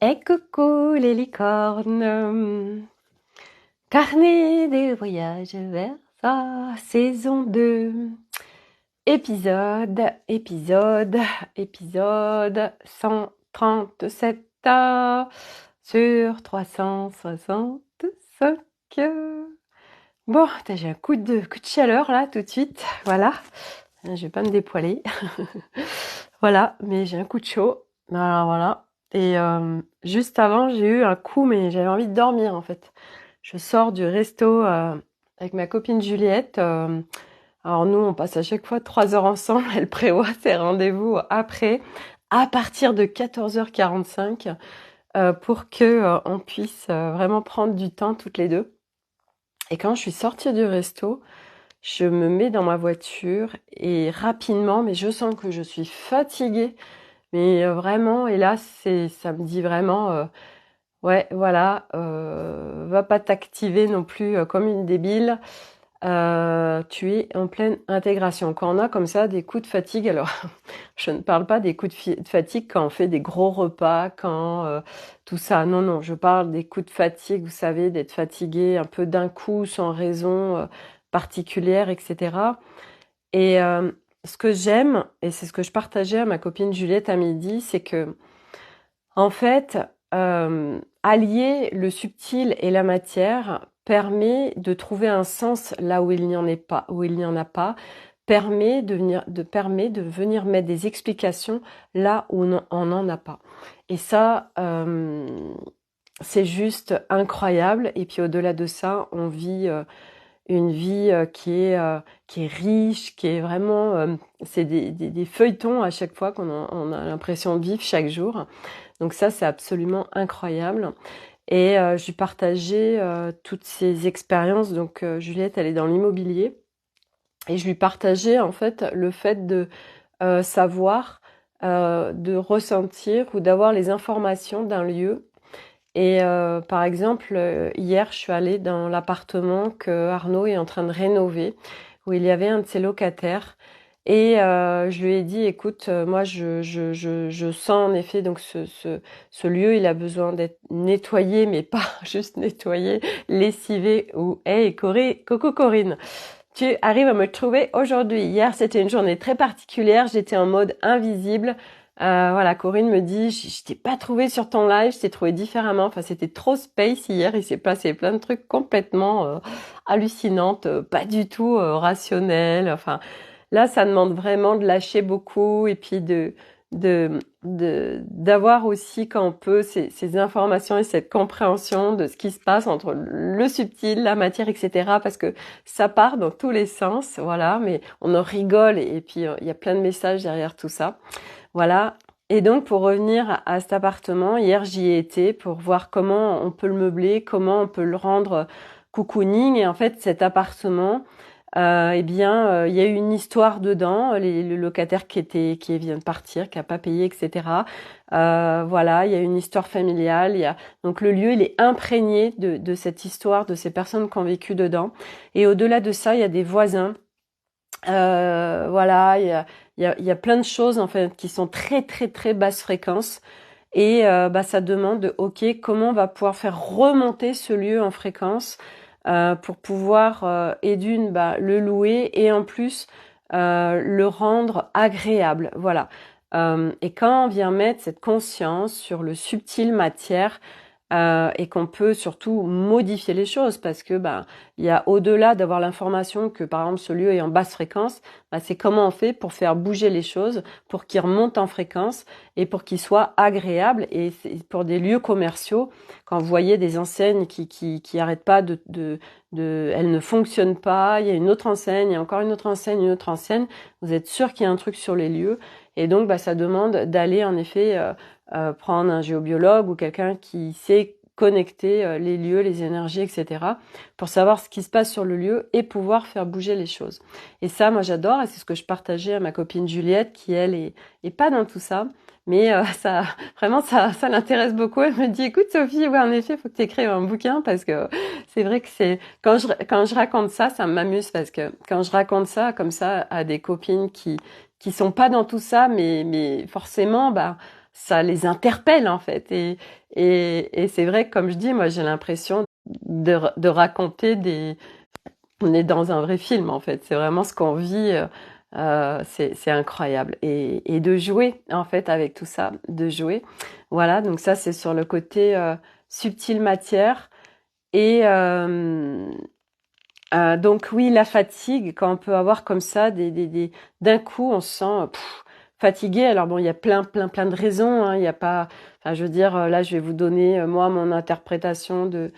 Et coucou les licornes, carnet des voyages vers sa saison 2, épisode 137 sur 365. Bon, j'ai un coup de chaleur là tout de suite, voilà, je vais pas me dépoiler, voilà, mais j'ai un coup de chaud, alors voilà. Et juste avant, j'ai eu un coup, mais j'avais envie de dormir en fait. Je sors du resto avec ma copine Juliette. Alors nous, on passe à chaque fois 3 heures ensemble. Elle prévoit ses rendez-vous après, à partir de 14h45, pour que on puisse vraiment prendre du temps toutes les deux. Et quand je suis sortie du resto, je me mets dans ma voiture et rapidement, mais je sens que je suis fatiguée. Mais vraiment, et là, ça me dit vraiment, ouais, voilà, va pas t'activer non plus comme une débile. Tu es en pleine intégration. Quand on a comme ça des coups de fatigue, alors je ne parle pas des coups de fatigue quand on fait des gros repas, quand tout ça. Non, non, je parle des coups de fatigue, vous savez, d'être fatigué un peu d'un coup, sans raison particulière, etc. Et ce que j'aime, et c'est ce que je partageais à ma copine Juliette à midi, c'est que, en fait, allier le subtil et la matière permet de trouver un sens là où il n'y en est pas, où il n'y en a pas, permet de venir mettre des explications là où on n'en a pas. Et ça, c'est juste incroyable. Et puis au-delà de ça, on vit une vie qui est riche, qui est vraiment, c'est des feuilletons à chaque fois on a l'impression de vivre chaque jour. Donc ça, c'est absolument incroyable. Et je lui partageais toutes ces expériences. Donc Juliette, elle est dans l'immobilier. Et je lui partageais en fait le fait de savoir, de ressentir ou d'avoir les informations d'un lieu. Et par exemple, hier, je suis allée dans l'appartement que Arnaud est en train de rénover, où il y avait un de ses locataires. Et je lui ai dit, écoute, moi, je sens en effet, donc ce lieu, il a besoin d'être nettoyé, mais pas juste nettoyé, lessivé ou... Hey, Coco Corinne, tu arrives à me trouver aujourd'hui. Hier, c'était une journée très particulière, j'étais en mode invisible. Voilà, Corinne me dit, je t'ai pas trouvé sur ton live, je t'ai trouvé différemment. Enfin, c'était trop space hier, il s'est passé plein de trucs complètement hallucinantes, pas du tout rationnels. Enfin, là, ça demande vraiment de lâcher beaucoup et puis d'avoir aussi quand on peut ces informations et cette compréhension de ce qui se passe entre le subtil, la matière, etc. Parce que ça part dans tous les sens, voilà, mais on en rigole et puis il y a plein de messages derrière tout ça. Voilà. Et donc, pour revenir à cet appartement, hier, j'y ai été pour voir comment on peut le meubler, comment on peut le rendre cocooning. Et en fait, cet appartement, eh bien, il y a eu une histoire dedans. Le locataire qui vient de partir, qui a pas payé, etc. Voilà, il y a une histoire familiale. Donc, le lieu, il est imprégné de cette histoire, de ces personnes qui ont vécu dedans. Et au-delà de ça, il y a des voisins. Voilà, il y a plein de choses en fait qui sont très très très basse fréquence et ça demande de ok, comment on va pouvoir faire remonter ce lieu en fréquence pour pouvoir et d'une le louer et en plus le rendre agréable, voilà. Et quand on vient mettre cette conscience sur le subtil matière et qu'on peut surtout modifier les choses parce que il y a au-delà d'avoir l'information que par exemple ce lieu est en basse fréquence, c'est comment on fait pour faire bouger les choses, pour qu'ils remontent en fréquence et pour qu'ils soient agréables. Et c'est pour des lieux commerciaux, quand vous voyez des enseignes qui arrêtent pas elles ne fonctionnent pas, il y a une autre enseigne, il y a encore une autre enseigne, vous êtes sûr qu'il y a un truc sur les lieux. Et donc ça demande d'aller en effet prendre un géobiologue ou quelqu'un qui sait connecter les lieux, les énergies, etc. pour savoir ce qui se passe sur le lieu et pouvoir faire bouger les choses. Et ça, moi, j'adore et c'est ce que je partageais à ma copine Juliette qui, elle, est pas dans tout ça. Mais ça, vraiment, ça l'intéresse beaucoup. Elle me dit, écoute, Sophie, ouais, en effet, il faut que tu écrives un bouquin parce que c'est vrai que quand je raconte ça, ça m'amuse parce que quand je raconte ça comme ça à des copines qui sont pas dans tout ça, mais forcément, ça les interpelle en fait. Et c'est vrai que comme je dis, moi j'ai l'impression de raconter on est dans un vrai film en fait. C'est vraiment ce qu'on vit. C'est incroyable. Et de jouer en fait avec tout ça, de jouer. Voilà, donc ça c'est sur le côté subtile matière. Et donc oui, la fatigue, quand on peut avoir comme ça d'un coup on se sent fatigué. Alors bon, il y a plein de raisons. Hein. Il y a pas, enfin, je veux dire, là, je vais vous donner moi mon interprétation de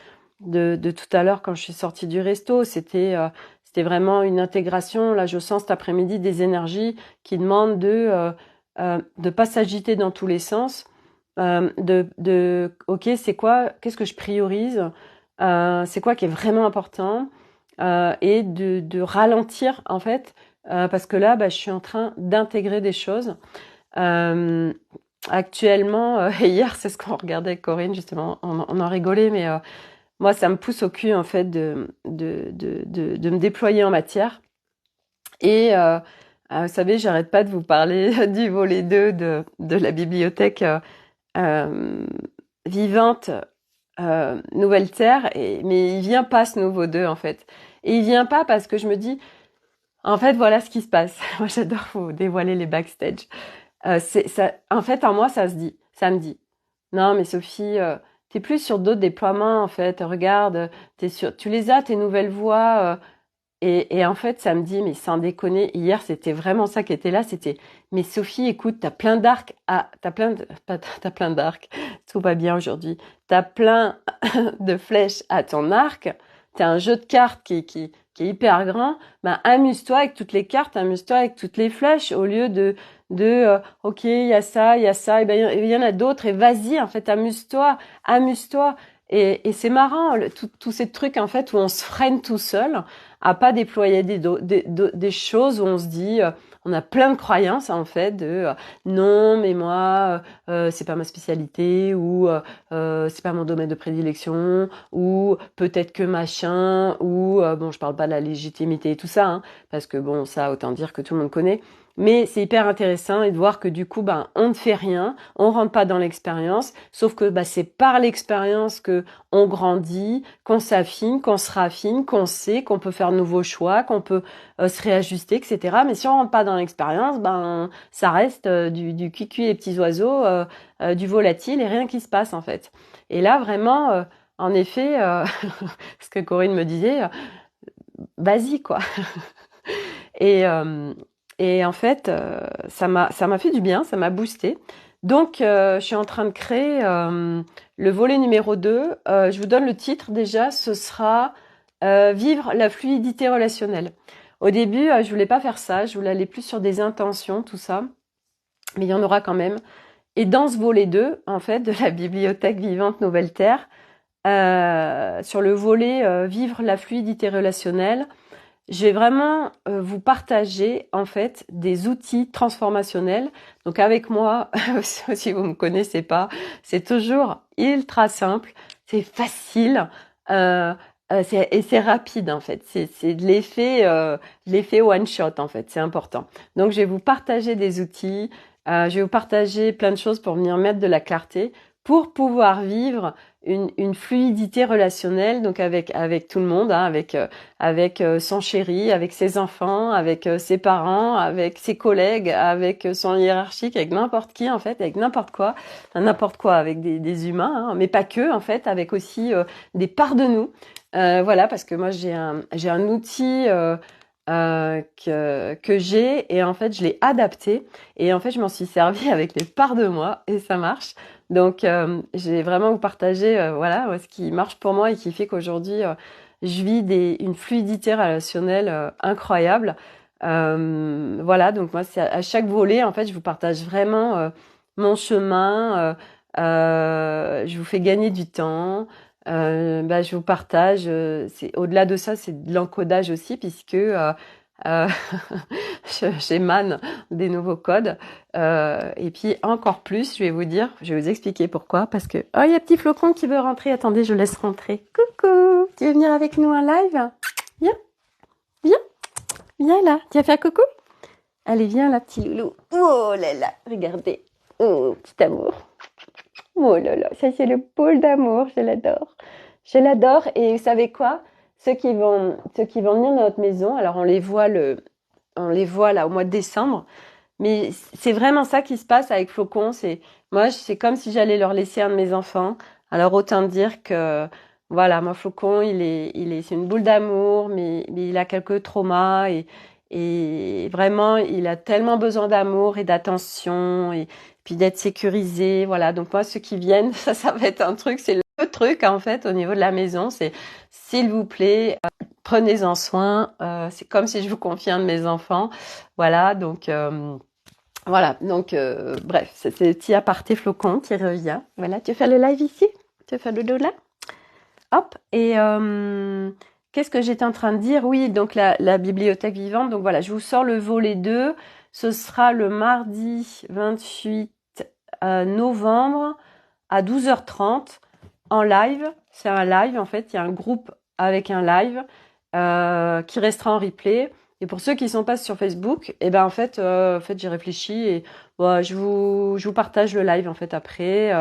tout à l'heure quand je suis sortie du resto. C'était vraiment une intégration. Là, je sens cet après-midi des énergies qui demandent de pas s'agiter dans tous les sens. Ok, c'est quoi, qu'est-ce que je priorise? C'est quoi qui est vraiment important? Et de ralentir en fait parce que là je suis en train d'intégrer des choses euh, actuellement et hier c'est ce qu'on regardait avec Corinne justement on en rigolait mais moi ça me pousse au cul en fait de me déployer en matière et vous savez j'arrête pas de vous parler du volet 2 de la bibliothèque euh, vivante Nouvelle Terre mais il vient pas ce nouveau 2 en fait et il vient pas parce que je me dis en fait, voilà ce qui se passe. Moi, j'adore vous dévoiler les backstage. C'est ça. En fait, en moi, ça me dit. Non, mais Sophie, t'es plus sur d'autres déploiements. En fait, regarde, tu les as tes nouvelles voix. Et en fait, ça me dit, mais sans déconner, hier, c'était vraiment ça qui était là. C'était, mais Sophie, écoute, t'as plein d'arcs. Tout va bien aujourd'hui. T'as plein de flèches à ton arc. T'as un jeu de cartes qui est hyper grand. Ben, amuse-toi avec toutes les cartes, amuse-toi avec toutes les flèches au lieu ok, il y a ça, et ben, il y en a d'autres et vas-y, en fait, amuse-toi. Et c'est marrant, tous ces trucs, en fait, où on se freine tout seul à pas déployer des choses où on se dit, on a plein de croyances en fait non mais moi c'est pas ma spécialité ou c'est pas mon domaine de prédilection ou peut-être que machin ou bon je parle pas de la légitimité et tout ça hein, parce que bon ça autant dire que tout le monde connaît mais c'est hyper intéressant et de voir que du coup ben on ne fait rien, on rentre pas dans l'expérience, sauf que c'est par l'expérience que on grandit, qu'on s'affine, qu'on se raffine, qu'on sait qu'on peut faire de nouveaux choix, qu'on peut se réajuster, etc. Mais si on rentre pas dans l'expérience, ben ça reste du cuicui et petits oiseaux, du volatile et rien qui se passe en fait. Et là vraiment, en effet, ce que Corinne me disait, vas-y quoi. Et et en fait, ça m'a fait du bien, ça m'a boosté. Donc, je suis en train de créer le volet numéro 2. Je vous donne le titre déjà, ce sera Vivre la fluidité relationnelle. Au début, je voulais pas faire ça, je voulais aller plus sur des intentions, tout ça, mais il y en aura quand même. Et dans ce volet 2, en fait, de la bibliothèque vivante Nouvelle Terre, sur le volet Vivre la fluidité relationnelle, je vais vraiment vous partager en fait des outils transformationnels. Donc avec moi, si vous me connaissez pas, c'est toujours ultra simple, c'est facile et c'est rapide en fait. C'est de l'effet one shot en fait, c'est important. Donc je vais vous partager des outils, je vais vous partager plein de choses pour venir mettre de la clarté pour pouvoir vivre une fluidité relationnelle donc avec tout le monde, hein, avec son chéri, avec ses enfants, avec ses parents, avec ses collègues, avec son hiérarchique, avec n'importe qui en fait, avec n'importe quoi, enfin, n'importe quoi, avec des humains, hein, mais pas que en fait, avec aussi des parts de nous. Voilà, parce que moi j'ai un outil que j'ai et en fait je l'ai adapté et en fait je m'en suis servi avec les parts de moi et ça marche. Donc j'ai vraiment vous partager voilà ce qui marche pour moi et qui fait qu'aujourd'hui je vis une fluidité relationnelle incroyable. Voilà, donc moi c'est à chaque volet en fait je vous partage vraiment mon chemin, je vous fais gagner du temps. Je vous partage. C'est au-delà de ça, c'est de l'encodage aussi puisque euh, j'émane des nouveaux codes. Et puis encore plus, je vais vous expliquer pourquoi. Parce que oh, il y a petit flocon qui veut rentrer. Attendez, je laisse rentrer. Coucou, tu veux venir avec nous en live? Viens, viens, viens là. Tu vas faire coucou? Allez, viens là, petit loulou. Oh là là, regardez. Oh, petit amour. Oh là là, ça c'est le pôle d'amour, je l'adore. Je l'adore et vous savez quoi? Ceux qui vont venir dans notre maison, alors on les voit là au mois de décembre, mais c'est vraiment ça qui se passe avec Flocon. C'est comme si j'allais leur laisser un de mes enfants. Alors autant dire que voilà, moi Flocon, c'est une boule d'amour, mais il a quelques traumas et vraiment il a tellement besoin d'amour et d'attention et puis d'être sécurisé. Voilà, donc moi ceux qui viennent, ça va être un truc, c'est le truc en fait au niveau de la maison, c'est s'il vous plaît, prenez-en soin. C'est comme si je vous confiais un de mes enfants. Voilà, donc. Bref, c'est le petit aparté Flocon qui revient. Voilà, tu veux faire le live ici? Tu veux faire le dos là? Hop, et qu'est-ce que j'étais en train de dire? Oui, donc la bibliothèque vivante. Donc voilà, je vous sors le volet 2. Ce sera le mardi 28 novembre à 12h30 en live. C'est un live, en fait, il y a un groupe avec un live qui restera en replay. Et pour ceux qui sont pas sur Facebook, eh ben en fait j'ai réfléchi et bon, je vous partage le live en fait après,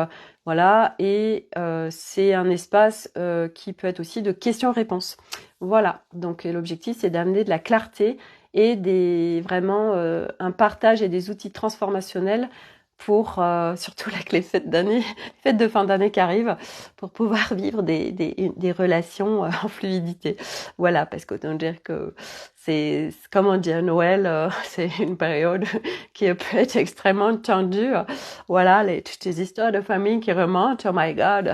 voilà. Et c'est un espace qui peut être aussi de questions-réponses. Voilà. Donc l'objectif c'est d'amener de la clarté et vraiment un partage et des outils transformationnels pour surtout avec les fêtes d'année, les fêtes de fin d'année qui arrivent, pour pouvoir vivre des relations en fluidité. Voilà, parce qu'autant dire que comme on dit à Noël, c'est une période qui peut être extrêmement tendue. Voilà, toutes les histoires de famille qui remontent, oh my God.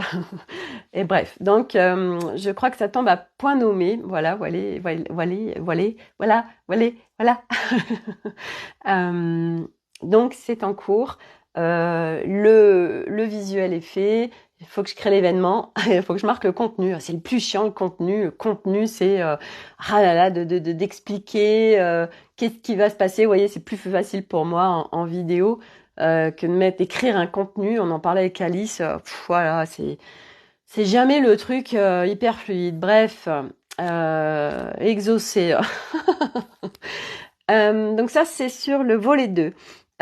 Et bref, donc je crois que ça tombe à point nommé. Voilà, voilà, voilà, voilà, voilà, voilà, voilà. Euh, donc c'est en cours. Le visuel est fait. Il faut que je crée l'événement. Il faut que je marque le contenu. C'est le plus chiant, le contenu. Le contenu, c'est ah là là, d'expliquer qu'est-ce qui va se passer. Vous voyez, c'est plus facile pour moi en vidéo que d'écrire un contenu. On en parlait avec Alice. Voilà, c'est jamais le truc hyper fluide. Bref, exaucé. Donc ça, c'est sur le volet 2.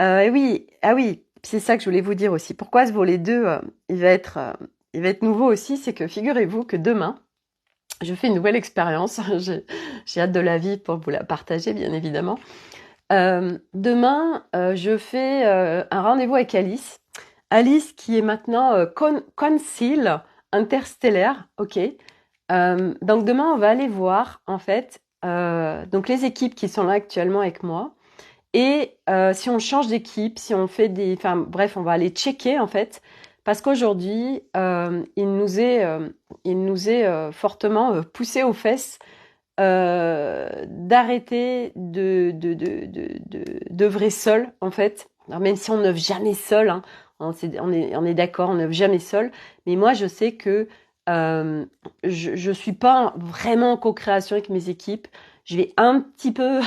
Et oui, ah oui, c'est ça que je voulais vous dire aussi. Pourquoi ce volet 2, il va être nouveau aussi, c'est que figurez-vous que demain, je fais une nouvelle expérience. J'ai hâte de la vivre pour vous la partager, bien évidemment. Demain, je fais un rendez-vous avec Alice. Alice qui est maintenant Concile interstellaire, ok. Donc demain, on va aller voir en fait donc les équipes qui sont là actuellement avec moi. Et si on change d'équipe, si on fait enfin bref, on va aller checker en fait, parce qu'aujourd'hui, il nous est fortement poussé aux fesses d'arrêter d'œuvrer seul en fait. Alors, même si on n'œuvre jamais seul, hein, on est d'accord, on n'œuvre jamais seul. Mais moi, je sais que je suis pas vraiment en co-création avec mes équipes. Je vais un petit peu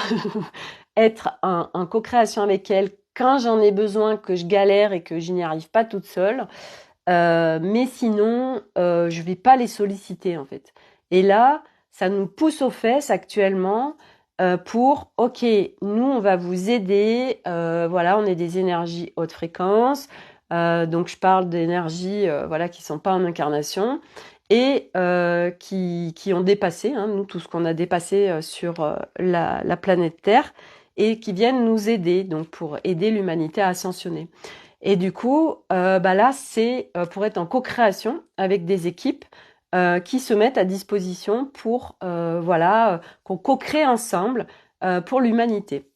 être en co-création avec elles quand j'en ai besoin, que je galère et que je n'y arrive pas toute seule. Mais sinon, je vais pas les solliciter en fait. Et là, ça nous pousse aux fesses actuellement pour, ok, nous on va vous aider. Voilà, on est des énergies haute fréquence. Donc je parle d'énergies, voilà, qui sont pas en incarnation et qui ont dépassé, hein, nous tout ce qu'on a dépassé sur la planète Terre et qui viennent nous aider, donc pour aider l'humanité à ascensionner. Et du coup, là, c'est pour être en co-création avec des équipes qui se mettent à disposition pour, qu'on co-crée ensemble pour l'humanité.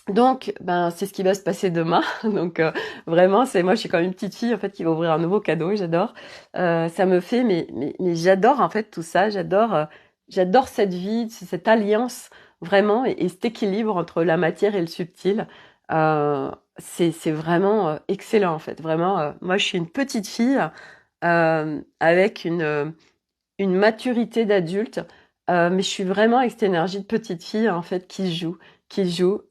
Donc, c'est ce qui va se passer demain. Donc, vraiment, moi, je suis comme une petite fille en fait qui va ouvrir un nouveau cadeau. Et j'adore. Ça me fait, mais j'adore en fait tout ça. J'adore cette vie, cette alliance vraiment et cet équilibre entre la matière et le subtil. C'est vraiment excellent en fait. Vraiment, moi, je suis une petite fille avec une maturité d'adulte, mais je suis vraiment avec cette énergie de petite fille en fait qui joue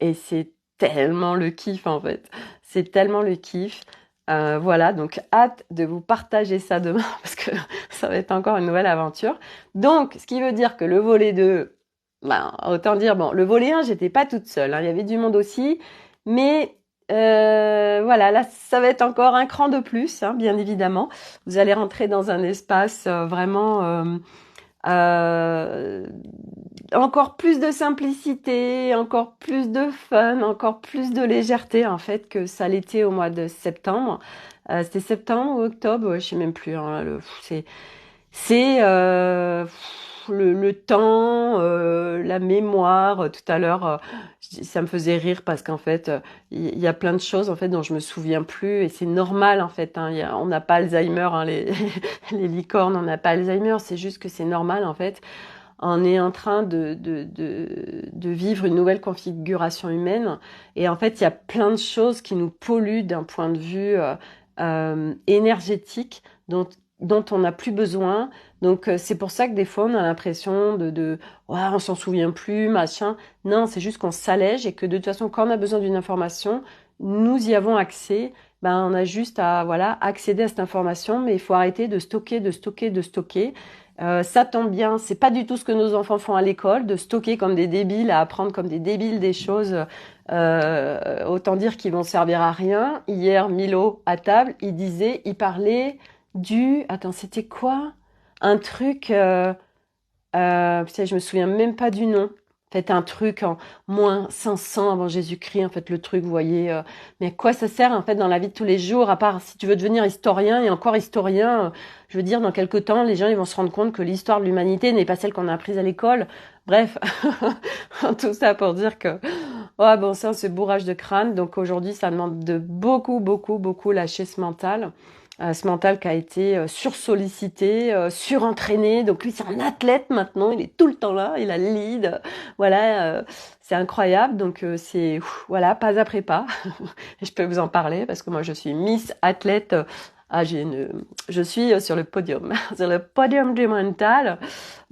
et c'est tellement le kiff en fait. C'est tellement le kiff. Voilà, donc hâte de vous partager ça demain parce que ça va être encore une nouvelle aventure. Donc, ce qui veut dire que le volet 2, autant dire, bon, le volet 1, j'étais pas toute seule, hein, il y avait du monde aussi, mais Voilà, là, ça va être encore un cran de plus, hein, bien évidemment. Vous allez rentrer dans un espace vraiment euh, encore plus de simplicité, encore plus de fun, encore plus de légèreté en fait que ça l'était au mois de septembre. C'était septembre ou octobre, ouais, je sais même plus. Hein, c'est le temps, la mémoire. Tout à l'heure, ça me faisait rire parce qu'en fait, il y a plein de choses en fait dont je me souviens plus et c'est normal en fait. Hein, on n'a pas Alzheimer, hein, les licornes, on n'a pas Alzheimer. C'est juste que c'est normal en fait. On est en train de vivre une nouvelle configuration humaine et en fait, il y a plein de choses qui nous polluent d'un point de vue énergétique dont on n'a plus besoin. Donc c'est pour ça que des fois on a l'impression ouais, on s'en souvient plus, machin. Non, c'est juste qu'on s'allège et que de toute façon quand on a besoin d'une information, nous y avons accès. Ben on a juste à voilà accéder à cette information, mais il faut arrêter de stocker, de stocker, de stocker. Ça tombe bien, c'est pas du tout ce que nos enfants font à l'école, de stocker comme des débiles, à apprendre comme des débiles des choses. Autant dire qu'ils vont servir à rien. Hier, Milo à table, il parlait attends, c'était quoi? Un truc, putain, je me souviens même pas du nom. Faites un truc en moins 500 avant Jésus-Christ, en fait, le truc, vous voyez. Mais à quoi ça sert, en fait, dans la vie de tous les jours, à part si tu veux devenir historien, et encore historien, je veux dire, dans quelques temps, les gens, ils vont se rendre compte que l'histoire de l'humanité n'est pas celle qu'on a apprise à l'école. Bref, tout ça pour dire que, ouais, bon, ça, c'est bourrage de crâne. Donc aujourd'hui, ça demande de beaucoup, beaucoup, beaucoup lâcher ce mental qui a été sursollicité, surentraîné. Donc lui, c'est un athlète maintenant, il est tout le temps là, il a le lead. Voilà, c'est incroyable. Donc voilà, pas après pas. Et je peux vous en parler parce que moi, je suis Miss Athlète. Je suis sur le podium, sur le podium du mental.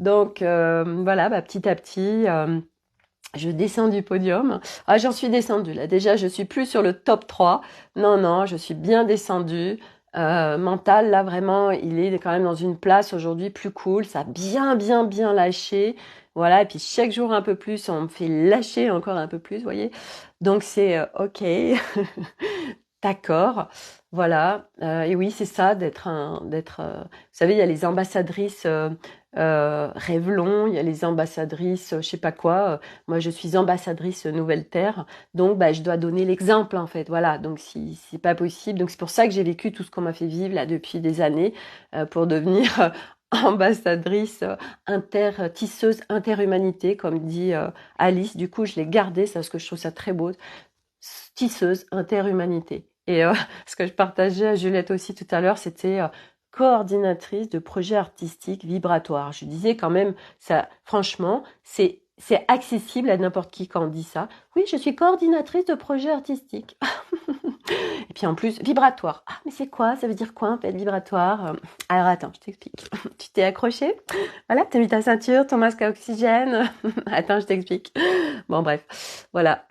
Donc voilà, bah, petit à petit. Je descends du podium. Ah, j'en suis descendue là. Déjà, je suis plus sur le top 3. Non, non, je suis bien descendue. Mental, là, vraiment, il est quand même dans une place aujourd'hui plus cool. Ça a bien, bien, bien lâché. Voilà. Et puis, chaque jour un peu plus, on me fait lâcher encore un peu plus, vous voyez. Donc, c'est OK. D'accord. Voilà. Et oui, c'est ça, vous savez, il y a les ambassadrices Revlon, il y a les ambassadrices, je sais pas quoi. Moi, je suis ambassadrice Nouvelle Terre, donc bah, je dois donner l'exemple en fait. Voilà. Donc, si c'est pas possible, donc c'est pour ça que j'ai vécu tout ce qu'on m'a fait vivre là depuis des années pour devenir ambassadrice tisseuse interhumanité, comme dit Alice. Du coup, je l'ai gardé, ça, parce que je trouve ça très beau. Tisseuse interhumanité. Et ce que je partageais à Juliette aussi tout à l'heure, c'était coordinatrice de projets artistiques vibratoires. Je disais quand même, ça, franchement, c'est accessible à n'importe qui quand on dit ça. Oui, je suis coordinatrice de projets artistiques. Et puis en plus, vibratoire. Ah, mais c'est quoi? Ça veut dire quoi, en fait, vibratoire? Alors attends, je t'explique. Tu t'es accroché? Voilà, t'as mis ta ceinture, ton masque à oxygène. Attends, je t'explique. Bon, bref. Voilà.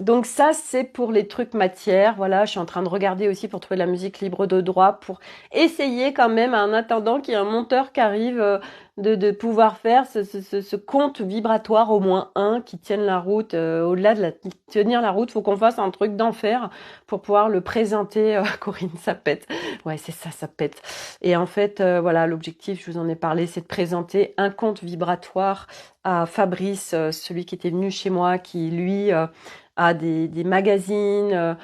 Donc ça, c'est pour les trucs matière. Voilà, je suis en train de regarder aussi pour trouver de la musique libre de droit, pour essayer quand même, en attendant qu'il y ait un monteur qui arrive, de pouvoir faire ce compte vibratoire, au moins un, qui tienne la route. Au-delà de tenir la route, faut qu'on fasse un truc d'enfer pour pouvoir le présenter. Corinne, ça pète. Ouais, c'est ça, ça pète. Et en fait, voilà, l'objectif, je vous en ai parlé, c'est de présenter un compte vibratoire à Fabrice, celui qui était venu chez moi, qui lui a des magazines,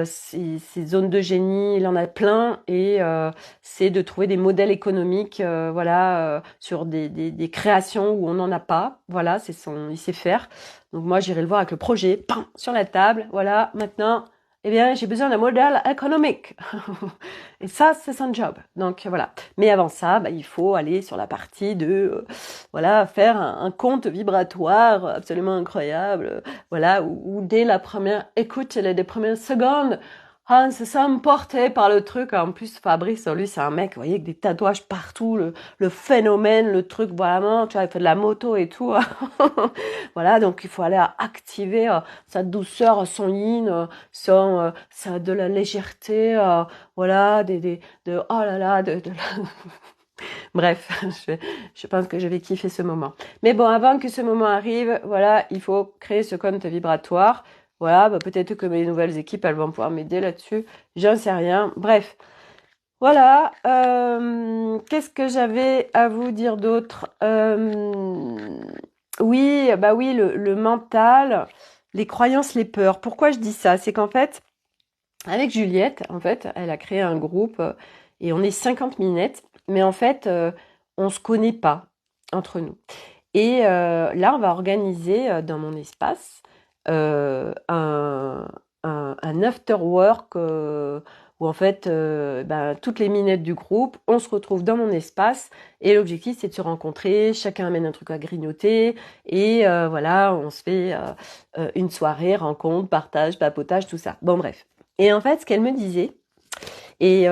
ses zones de génie, il en a plein, et c'est de trouver des modèles économiques, voilà, sur des créations où on n'en a pas. Voilà, il sait faire. Donc moi, j'irai le voir avec le projet, pam, sur la table. Voilà, maintenant, eh bien, j'ai besoin d'un modèle économique. Et ça, c'est son job. Donc voilà. Mais avant ça, bah, il faut aller sur la partie voilà, faire un compte vibratoire absolument incroyable. Voilà, où dès la première écoute, les premières secondes, on se sent emporté par le truc. En plus, Fabrice, lui, c'est un mec, vous voyez, avec des tatouages partout, le phénomène, le truc, vraiment, tu vois, il fait de la moto et tout. Voilà, donc il faut aller activer sa douceur, son yin, de la légèreté, voilà, oh là là, Bref, je pense que je vais kiffer ce moment. Mais bon, avant que ce moment arrive, voilà, il faut créer ce compte vibratoire. Voilà, bah, peut-être que mes nouvelles équipes, elles vont pouvoir m'aider là-dessus. J'en sais rien. Bref, voilà. Qu'est-ce que j'avais à vous dire d'autre? Oui, bah oui, le mental, les croyances, les peurs. Pourquoi je dis ça? C'est qu'en fait, avec Juliette, en fait, elle a créé un groupe et on est 50 minettes, mais en fait, on se connaît pas entre nous. Et là, on va organiser dans mon espace un after work où en fait, ben, toutes les minettes du groupe, on se retrouve dans mon espace et l'objectif c'est de se rencontrer, chacun amène un truc à grignoter et voilà, on se fait une soirée, rencontre, partage, papotage, tout ça. Bon bref. Et en fait, ce qu'elle me disait, et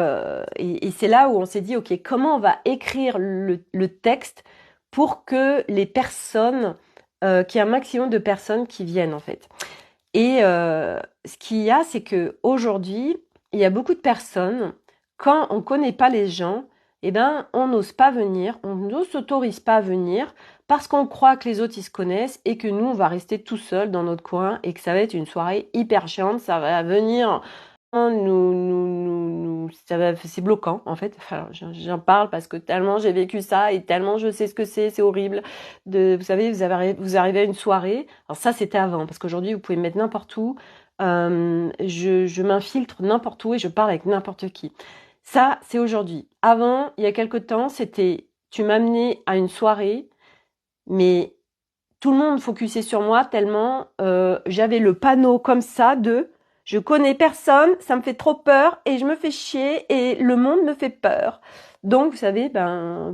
c'est là où on s'est dit, ok, comment on va écrire le texte pour que les personnes, qu'il y ait un maximum de personnes qui viennent en fait. Et ce qu'il y a, c'est que aujourd'hui, il y a beaucoup de personnes, quand on connaît pas les gens, eh ben, on n'ose pas venir, on ne s'autorise pas à venir parce qu'on croit que les autres ils se connaissent et que nous on va rester tout seul dans notre coin et que ça va être une soirée hyper chiante, ça va venir c'est bloquant en fait. Enfin, j'en parle parce que tellement j'ai vécu ça et tellement je sais ce que c'est horrible. Vous savez, vous arrivez à une soirée. Alors ça, c'était avant parce qu'aujourd'hui, vous pouvez me mettre n'importe où. Je m'infiltre n'importe où et je parle avec n'importe qui. Ça, c'est aujourd'hui. Avant, il y a quelque temps, c'était tu m'amenais à une soirée, mais tout le monde focusait sur moi tellement j'avais le panneau comme ça de je connais personne, ça me fait trop peur et je me fais chier et le monde me fait peur. Donc vous savez, ben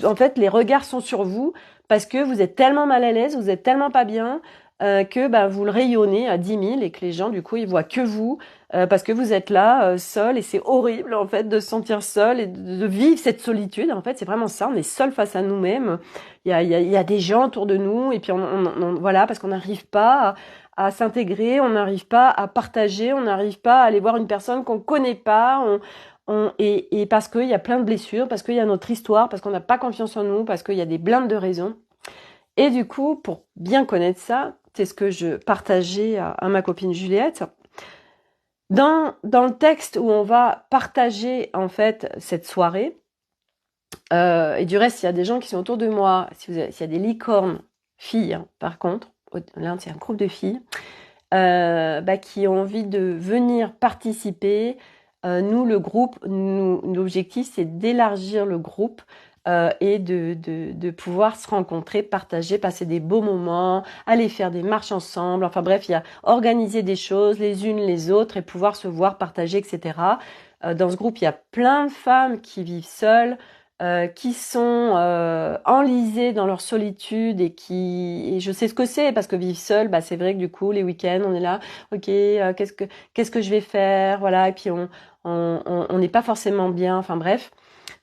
en fait les regards sont sur vous parce que vous êtes tellement mal à l'aise, vous êtes tellement pas bien que ben vous le rayonnez à 10 000 et que les gens du coup ils voient que vous parce que vous êtes là seul et c'est horrible en fait de se sentir seul et de vivre cette solitude. En fait c'est vraiment ça, on est seul face à nous-mêmes. Il y a des gens autour de nous et puis voilà parce qu'on n'arrive pas à s'intégrer, on n'arrive pas à partager, on n'arrive pas à aller voir une personne qu'on connaît pas, et parce qu'il y a plein de blessures, parce qu'il y a notre histoire, parce qu'on n'a pas confiance en nous, parce qu'il y a des blindes de raisons. Et du coup, pour bien connaître ça, c'est ce que je partageais à ma copine Juliette. Dans le texte où on va partager en fait cette soirée, et du reste, il y a des gens qui sont autour de moi, s'il y a des licornes, filles, hein, par contre, là c'est un groupe de filles, bah, qui ont envie de venir participer. Nous, le groupe, l'objectif, c'est d'élargir le groupe et de pouvoir se rencontrer, partager, passer des beaux moments, aller faire des marches ensemble. Enfin bref, il y a organiser des choses les unes les autres et pouvoir se voir, partager, etc. Dans ce groupe, il y a plein de femmes qui vivent seules, qui sont enlisées dans leur solitude et je sais ce que c'est parce que vivre seul, bah c'est vrai que du coup les week-ends on est là, ok, qu'est-ce que je vais faire, voilà, et puis on n'est pas forcément bien, enfin bref.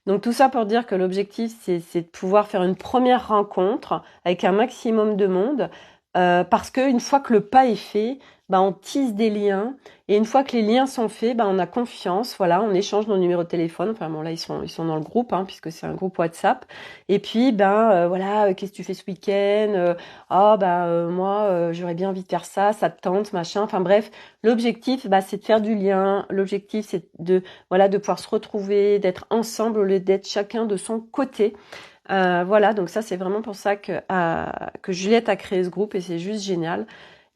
Donc tout ça pour dire que l'objectif c'est de pouvoir faire une première rencontre avec un maximum de monde parce que une fois que le pas est fait, bah on tisse des liens et une fois que les liens sont faits, bah on a confiance, voilà, on échange nos numéros de téléphone. Enfin bon là ils sont dans le groupe hein, puisque c'est un groupe WhatsApp. Et puis voilà, qu'est-ce que tu fais ce week-end moi j'aurais bien envie de faire ça, ça te tente, machin. Enfin bref, l'objectif bah c'est de faire du lien. L'objectif c'est de voilà de pouvoir se retrouver, d'être ensemble au lieu d'être chacun de son côté. Voilà, donc ça c'est vraiment pour ça que Juliette a créé ce groupe et c'est juste génial.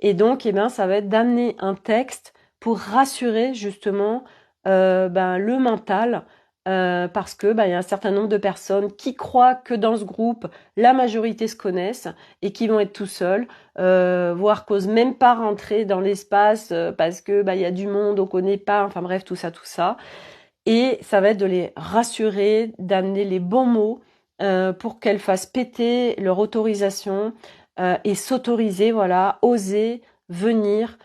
Et donc, eh ben, ça va être d'amener un texte pour rassurer justement ben, le mental, parce que ben, il y a un certain nombre de personnes qui croient que dans ce groupe, la majorité se connaissent et qui vont être tout seuls, voire qu'osent même pas rentrer dans l'espace parce que ben, il y a du monde, on connaît pas, enfin bref, tout ça, tout ça. Et ça va être de les rassurer, d'amener les bons mots pour qu'elles fassent péter leur autorisation et s'autoriser, voilà, oser venir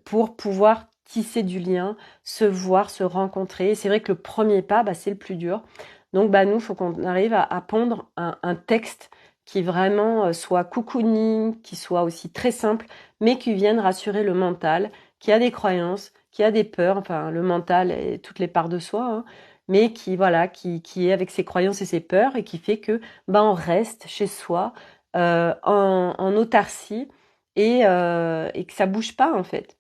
pour pouvoir tisser du lien, se voir, se rencontrer. Et c'est vrai que le premier pas, bah, c'est le plus dur. Donc, bah, nous, il faut qu'on arrive à pondre un texte qui vraiment soit cocooning, qui soit aussi très simple, mais qui vienne rassurer le mental, qui a des croyances, qui a des peurs, enfin le mental et toutes les parts de soi, hein, mais qui voilà, qui est avec ses croyances et ses peurs et qui fait que bah on reste chez soi en autarcie et que ça bouge pas en fait.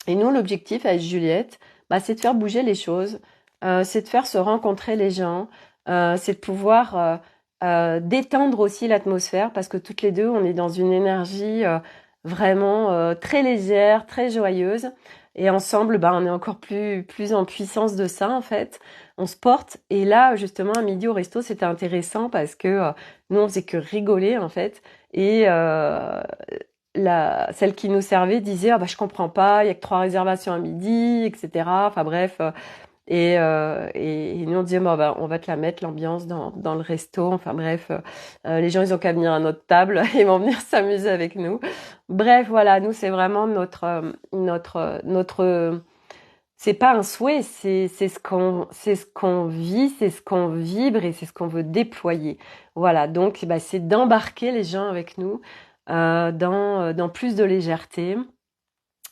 Et nous, l'objectif avec Juliette, bah, c'est de faire bouger les choses, c'est de faire se rencontrer les gens, c'est de pouvoir détendre aussi l'atmosphère parce que toutes les deux, on est dans une énergie vraiment très légère, très joyeuse. Et ensemble, bah, on est encore plus en puissance de ça en fait. On se porte. Et là, justement, à midi au resto, c'était intéressant parce que nous, on faisait que rigoler en fait. Et celle qui nous servait disait ah bah je comprends pas, il y a que 3 réservations à midi, etc. Enfin bref, et nous on disait bon bah on va te la mettre l'ambiance dans le resto. Enfin bref, les gens ils ont qu'à venir à notre table, ils vont venir s'amuser avec nous. Bref voilà, nous c'est vraiment notre c'est pas un souhait, c'est ce qu'on vit, c'est ce qu'on vibre et c'est ce qu'on veut déployer. Voilà, donc bah, c'est d'embarquer les gens avec nous dans plus de légèreté,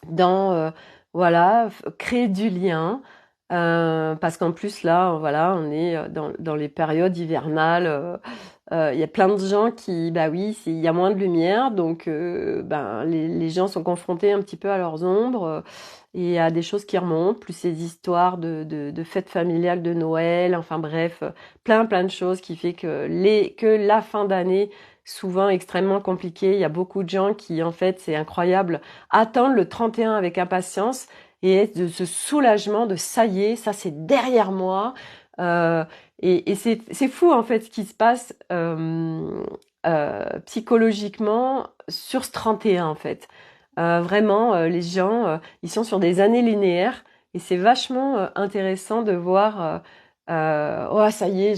dans voilà, créer du lien. Parce qu'en plus là, voilà, on est dans les périodes hivernales. Il y a plein de gens qui, bah oui, il y a moins de lumière, donc ben les gens sont confrontés un petit peu à leurs ombres et à des choses qui remontent, plus ces histoires de fêtes familiales de Noël, enfin bref, plein de choses qui fait que la fin d'année souvent extrêmement compliquée. Il y a beaucoup de gens qui, en fait, c'est incroyable, attendent le 31 avec impatience et de ce soulagement de ça y est, ça c'est derrière moi. Et c'est fou en fait ce qui se passe psychologiquement sur ce 31 en fait. Vraiment, les gens, ils sont sur des années linéaires et c'est vachement intéressant de voir. Oh ça y est,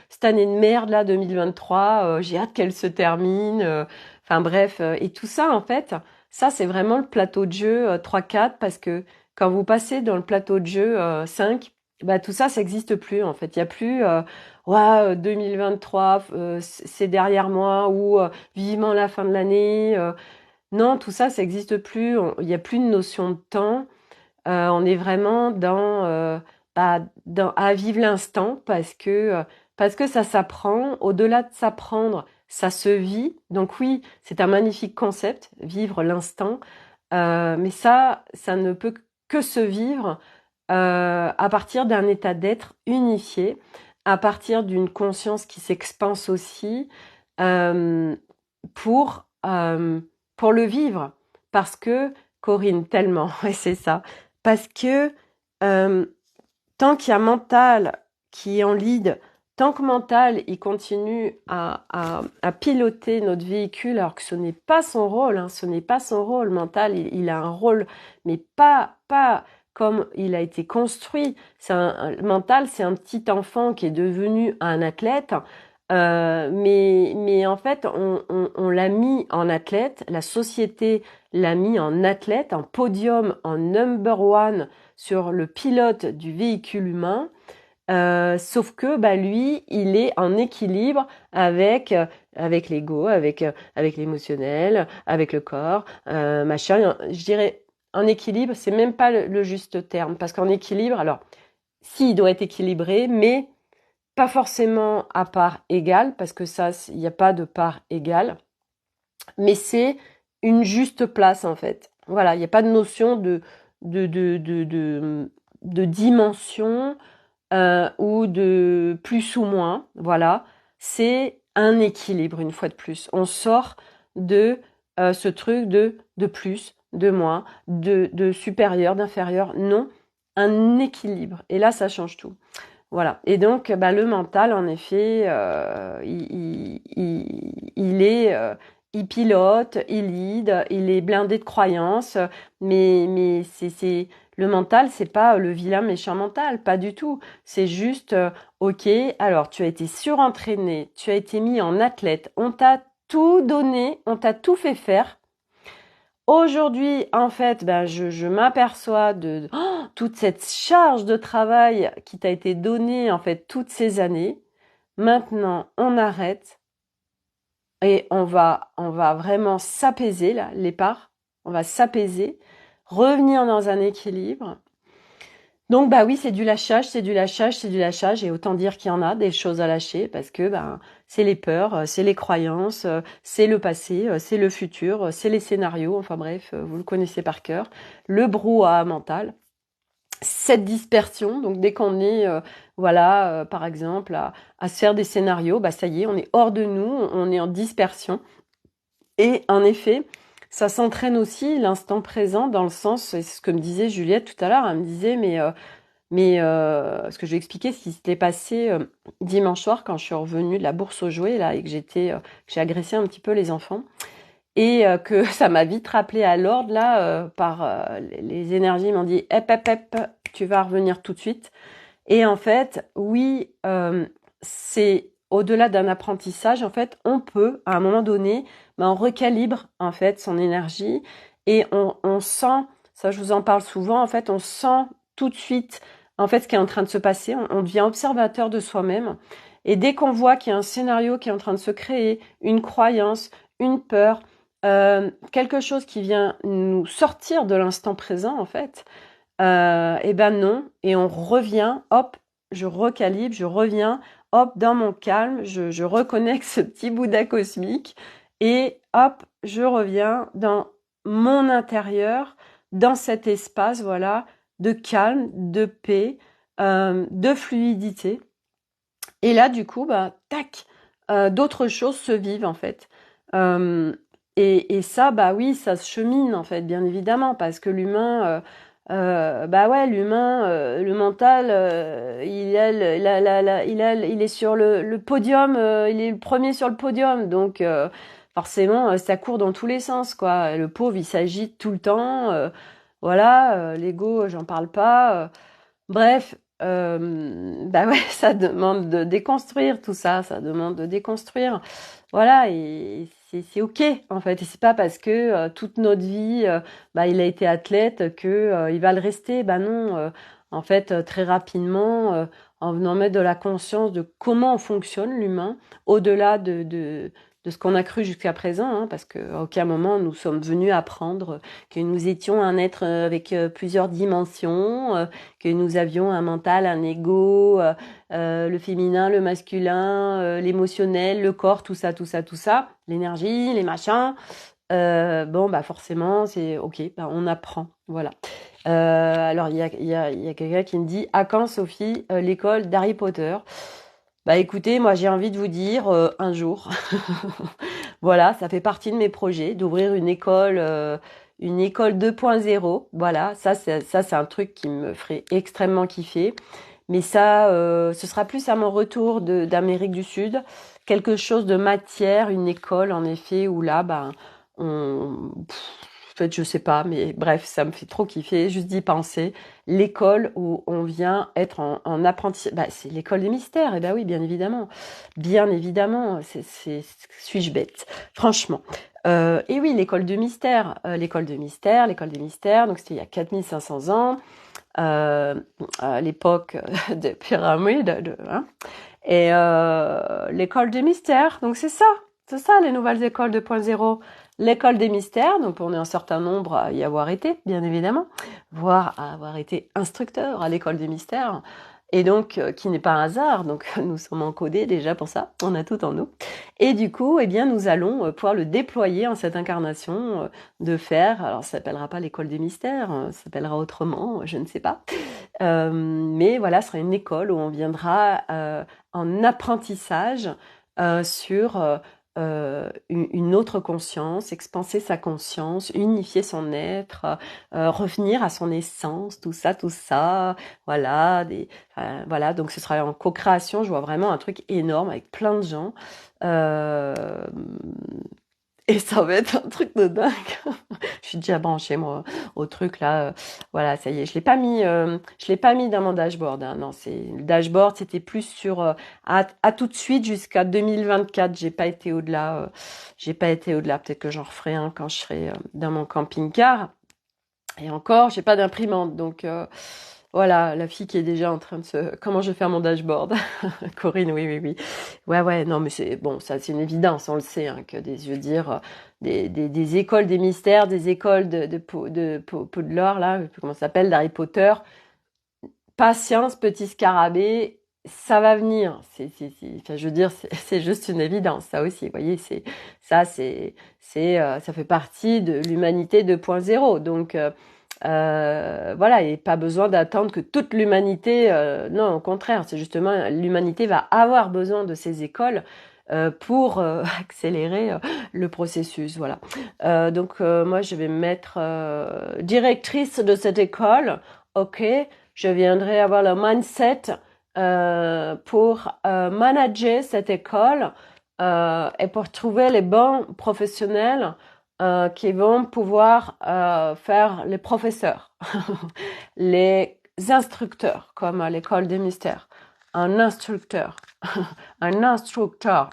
cette année de merde là 2023, j'ai hâte qu'elle se termine. Enfin bref, et tout ça en fait, ça c'est vraiment le plateau de jeu 3-4 parce que quand vous passez dans le plateau de jeu 5, bah tout ça n'existe plus en fait. Il y a plus ouais 2023 c'est derrière moi ou vivement la fin de l'année. Non, tout ça n'existe plus. Il n'y a plus de notion de temps. On est vraiment bah, à vivre l'instant parce que ça s'apprend. Au-delà de s'apprendre, ça se vit. Donc oui, c'est un magnifique concept, vivre l'instant. Mais ça ne peut que se vivre à partir d'un état d'être unifié, à partir d'une conscience qui s'expanse aussi euh, pour, euh, pour le vivre. Parce que, Corinne, tellement, et c'est ça, parce que euh, tant qu'il y a mental qui est en lead, tant que mental il continue à piloter notre véhicule, alors que ce n'est pas son rôle, hein, ce n'est pas son rôle. Mental, il a un rôle, mais pas comme il a été construit. Mental, c'est un petit enfant qui est devenu un athlète. Mais en fait, on l'a mis en athlète, la société l'a mis en athlète, en podium, en number one sur le pilote du véhicule humain, sauf que bah, lui, il est en équilibre avec l'ego, avec l'émotionnel, avec le corps, machin. Je dirais en équilibre, c'est même pas le juste terme, parce qu'en équilibre, alors, si, il doit être équilibré, mais pas forcément à part égale, parce que ça, il n'y a pas de part égale, mais c'est une juste place en fait. Voilà, il n'y a pas de notion de, de, de, de, de dimension ou de plus ou moins. Voilà, c'est un équilibre une fois de plus. On sort de ce truc de plus, de moins, de supérieur, d'inférieur. Non, un équilibre. Et là, ça change tout. Voilà. Et donc, bah, le mental, en effet, il pilote, il lead, il est blindé de croyances, mais le mental, c'est pas le vilain méchant mental, pas du tout. C'est juste, ok, alors tu as été surentraîné, tu as été mis en athlète, on t'a tout donné, on t'a tout fait faire. Aujourd'hui, en fait, ben, je m'aperçois de toute cette charge de travail qui t'a été donnée, en fait, toutes ces années. Maintenant, on arrête et on va vraiment s'apaiser, là, les parts. On va s'apaiser, revenir dans un équilibre Donc bah oui, c'est du lâchage, c'est du lâchage, c'est du lâchage, et autant dire qu'il y en a des choses à lâcher parce que ben c'est les peurs, c'est les croyances, c'est le passé, c'est le futur, c'est les scénarios, enfin bref, vous le connaissez par cœur, le brouhaha mental, cette dispersion. Donc dès qu'on est voilà par exemple à se faire des scénarios, bah ça y est, on est hors de nous, on est en dispersion. Et en effet, ça s'entraîne aussi l'instant présent dans le sens, et c'est ce que me disait Juliette tout à l'heure, elle me disait ce que je vais expliquer ce qui s'était passé dimanche soir quand je suis revenue de la bourse aux jouets là et que j'ai agressé un petit peu les enfants et que ça m'a vite rappelé à l'ordre là par les énergies m'ont dit hep, tu vas revenir tout de suite. Et en fait, oui, c'est au-delà d'un apprentissage. En fait, on peut à un moment donné, ben, on recalibre en fait son énergie et on sent, ça je vous en parle souvent, en fait, on sent tout de suite en fait ce qui est en train de se passer. On devient observateur de soi-même. Et dès qu'on voit qu'il y a un scénario qui est en train de se créer, une croyance, une peur, quelque chose qui vient nous sortir de l'instant présent, en fait, eh ben non, et on revient, hop, je recalibre, je reviens, hop, dans mon calme, je reconnecte ce petit Bouddha cosmique, et hop, je reviens dans mon intérieur, dans cet espace, voilà, de calme, de paix, de fluidité. Et là, du coup, bah, tac, d'autres choses se vivent en fait. Euh, et ça, bah oui, ça se chemine en fait, bien évidemment, parce que l'humain, bah ouais, l'humain, le mental, il est sur le podium, il est le premier sur le podium, donc forcément, ça court dans tous les sens, quoi. Le pauvre, il s'agite tout le temps, voilà, l'ego, j'en parle pas. Bref, bah ouais, ça demande de déconstruire tout ça, ça demande de déconstruire. Voilà, et c'est ok en fait. Et c'est pas parce que toute notre vie, bah il a été athlète que il va le rester. Bah non, en fait, très rapidement, en venant mettre de la conscience de comment fonctionne l'humain, au-delà de ce qu'on a cru jusqu'à présent, hein, parce qu'à aucun moment nous sommes venus apprendre que nous étions un être avec plusieurs dimensions, que nous avions un mental, un ego, le féminin, le masculin, l'émotionnel, le corps, tout ça, tout ça, tout ça, l'énergie, les machins. Bon, bah forcément, c'est ok, bah, on apprend, voilà. Alors, il y a quelqu'un qui me dit, à quand, Sophie, l'école d'Harry Potter? Bah écoutez, moi j'ai envie de vous dire, un jour. Voilà, ça fait partie de mes projets d'ouvrir une école 2.0. Voilà, ça c'est un truc qui me ferait extrêmement kiffer. Mais ça, ce sera plus à mon retour d'Amérique du Sud, quelque chose de matière, une école en effet où là, ben, en fait, je sais pas, mais bref, ça me fait trop kiffer juste d'y penser. L'école où on vient être en apprentissage, bah, c'est l'école des mystères. Et ben oui, bien évidemment, suis-je bête, franchement. Et oui, l'école de mystère, l'école des mystères. Donc c'était il y a 4500 ans à l'époque des pyramides, hein. Et l'école des mystères, donc c'est ça les nouvelles écoles 2.0. L'école des mystères, donc on est un certain nombre à y avoir été, bien évidemment, voire à avoir été instructeur à l'école des mystères, et donc qui n'est pas un hasard, donc nous sommes encodés déjà pour ça, on a tout en nous. Et du coup, eh bien, nous allons pouvoir le déployer en cette incarnation de faire, alors ça s'appellera pas l'école des mystères, ça s'appellera autrement, je ne sais pas. Mais voilà, ce sera une école où on viendra en apprentissage sur une autre conscience, expanser sa conscience, unifier son être, revenir à son essence, tout ça, voilà, voilà. Donc ce sera en co-création. Je vois vraiment un truc énorme avec plein de gens. Euh, et ça va être un truc de dingue. Je suis déjà branchée moi au truc là. Voilà, ça y est, je l'ai pas mis dans mon dashboard, hein. Non, c'est le dashboard, c'était plus sur à tout de suite jusqu'à 2024. J'ai pas été au-delà. J'ai pas été au-delà. Peut-être que j'en referai un quand je serai dans mon camping-car. Et encore, j'ai pas d'imprimante, donc voilà, la fille qui est déjà en train de se... Comment je vais faire mon dashboard? Corinne, oui, oui, oui. Ouais, non, mais c'est bon, ça c'est une évidence, on le sait, hein, que je veux dire, des écoles des mystères, des écoles de Poudlard, là, comment ça s'appelle, d'Harry Potter, patience, petit scarabée, ça va venir. Enfin, je veux dire, c'est juste une évidence, ça aussi. Vous voyez, ça fait partie de l'humanité 2.0. Donc, voilà, et pas besoin d'attendre que toute l'humanité. Non, au contraire, c'est justement l'humanité va avoir besoin de ces écoles pour accélérer le processus. Voilà. Donc, moi, je vais me mettre directrice de cette école. Ok, je viendrai avoir le mindset pour manager cette école et pour trouver les bons professionnels qui vont pouvoir faire les professeurs, les instructeurs, comme à l'école des mystères. Un instructeur. Un instructeur.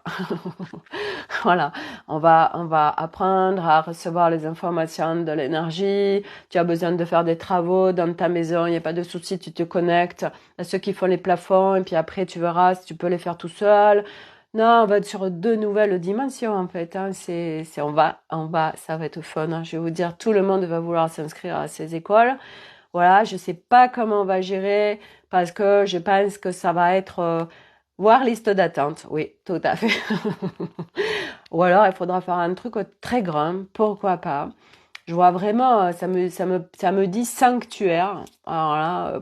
Voilà. On va apprendre à recevoir les informations de l'énergie. Tu as besoin de faire des travaux dans ta maison. Il n'y a pas de souci. Tu te connectes à ceux qui font les plafonds. Et puis après, tu verras si tu peux les faire tout seul. Non, on va être sur 2 nouvelles dimensions, en fait, hein. Ça va être fun, hein. Je vais vous dire, tout le monde va vouloir s'inscrire à ces écoles. Voilà, je sais pas comment on va gérer parce que je pense que ça va être voir liste d'attente. Oui, tout à fait. Ou alors il faudra faire un truc très grand, pourquoi pas. Je vois vraiment, ça me dit sanctuaire. Alors là,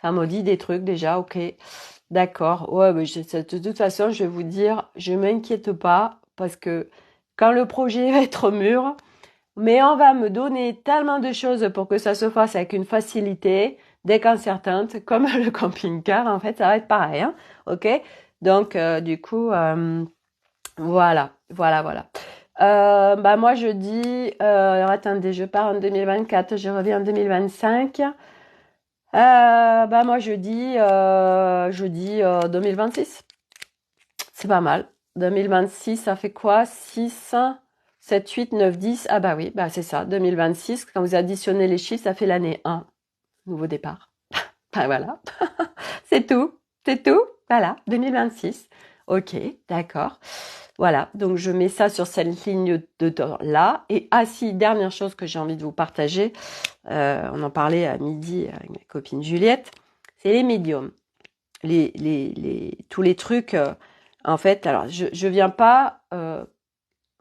ça me dit des trucs déjà, ok. D'accord. Ouais, mais de toute façon, je vais vous dire, je m'inquiète pas parce que quand le projet va être mûr, mais on va me donner tellement de choses pour que ça se fasse avec une facilité déconcertante, comme le camping-car, en fait, ça va être pareil, hein, ok? Donc, du coup, voilà. Bah moi, je dis, alors attendez, je pars en 2024, je reviens en 2025. Bah moi, je dis 2026. C'est pas mal. 2026, ça fait quoi? 6, 7, 8, 9, 10. Ah bah oui, bah c'est ça. 2026, quand vous additionnez les chiffres, ça fait l'année 1. Nouveau départ. Bah voilà. C'est tout. C'est tout. Voilà. 2026. Ok, d'accord. Voilà. Donc je mets ça sur cette ligne de temps là. Et si, dernière chose que j'ai envie de vous partager. On en parlait à midi avec ma copine Juliette. C'est les médiums. Tous les trucs. En fait, alors je viens pas.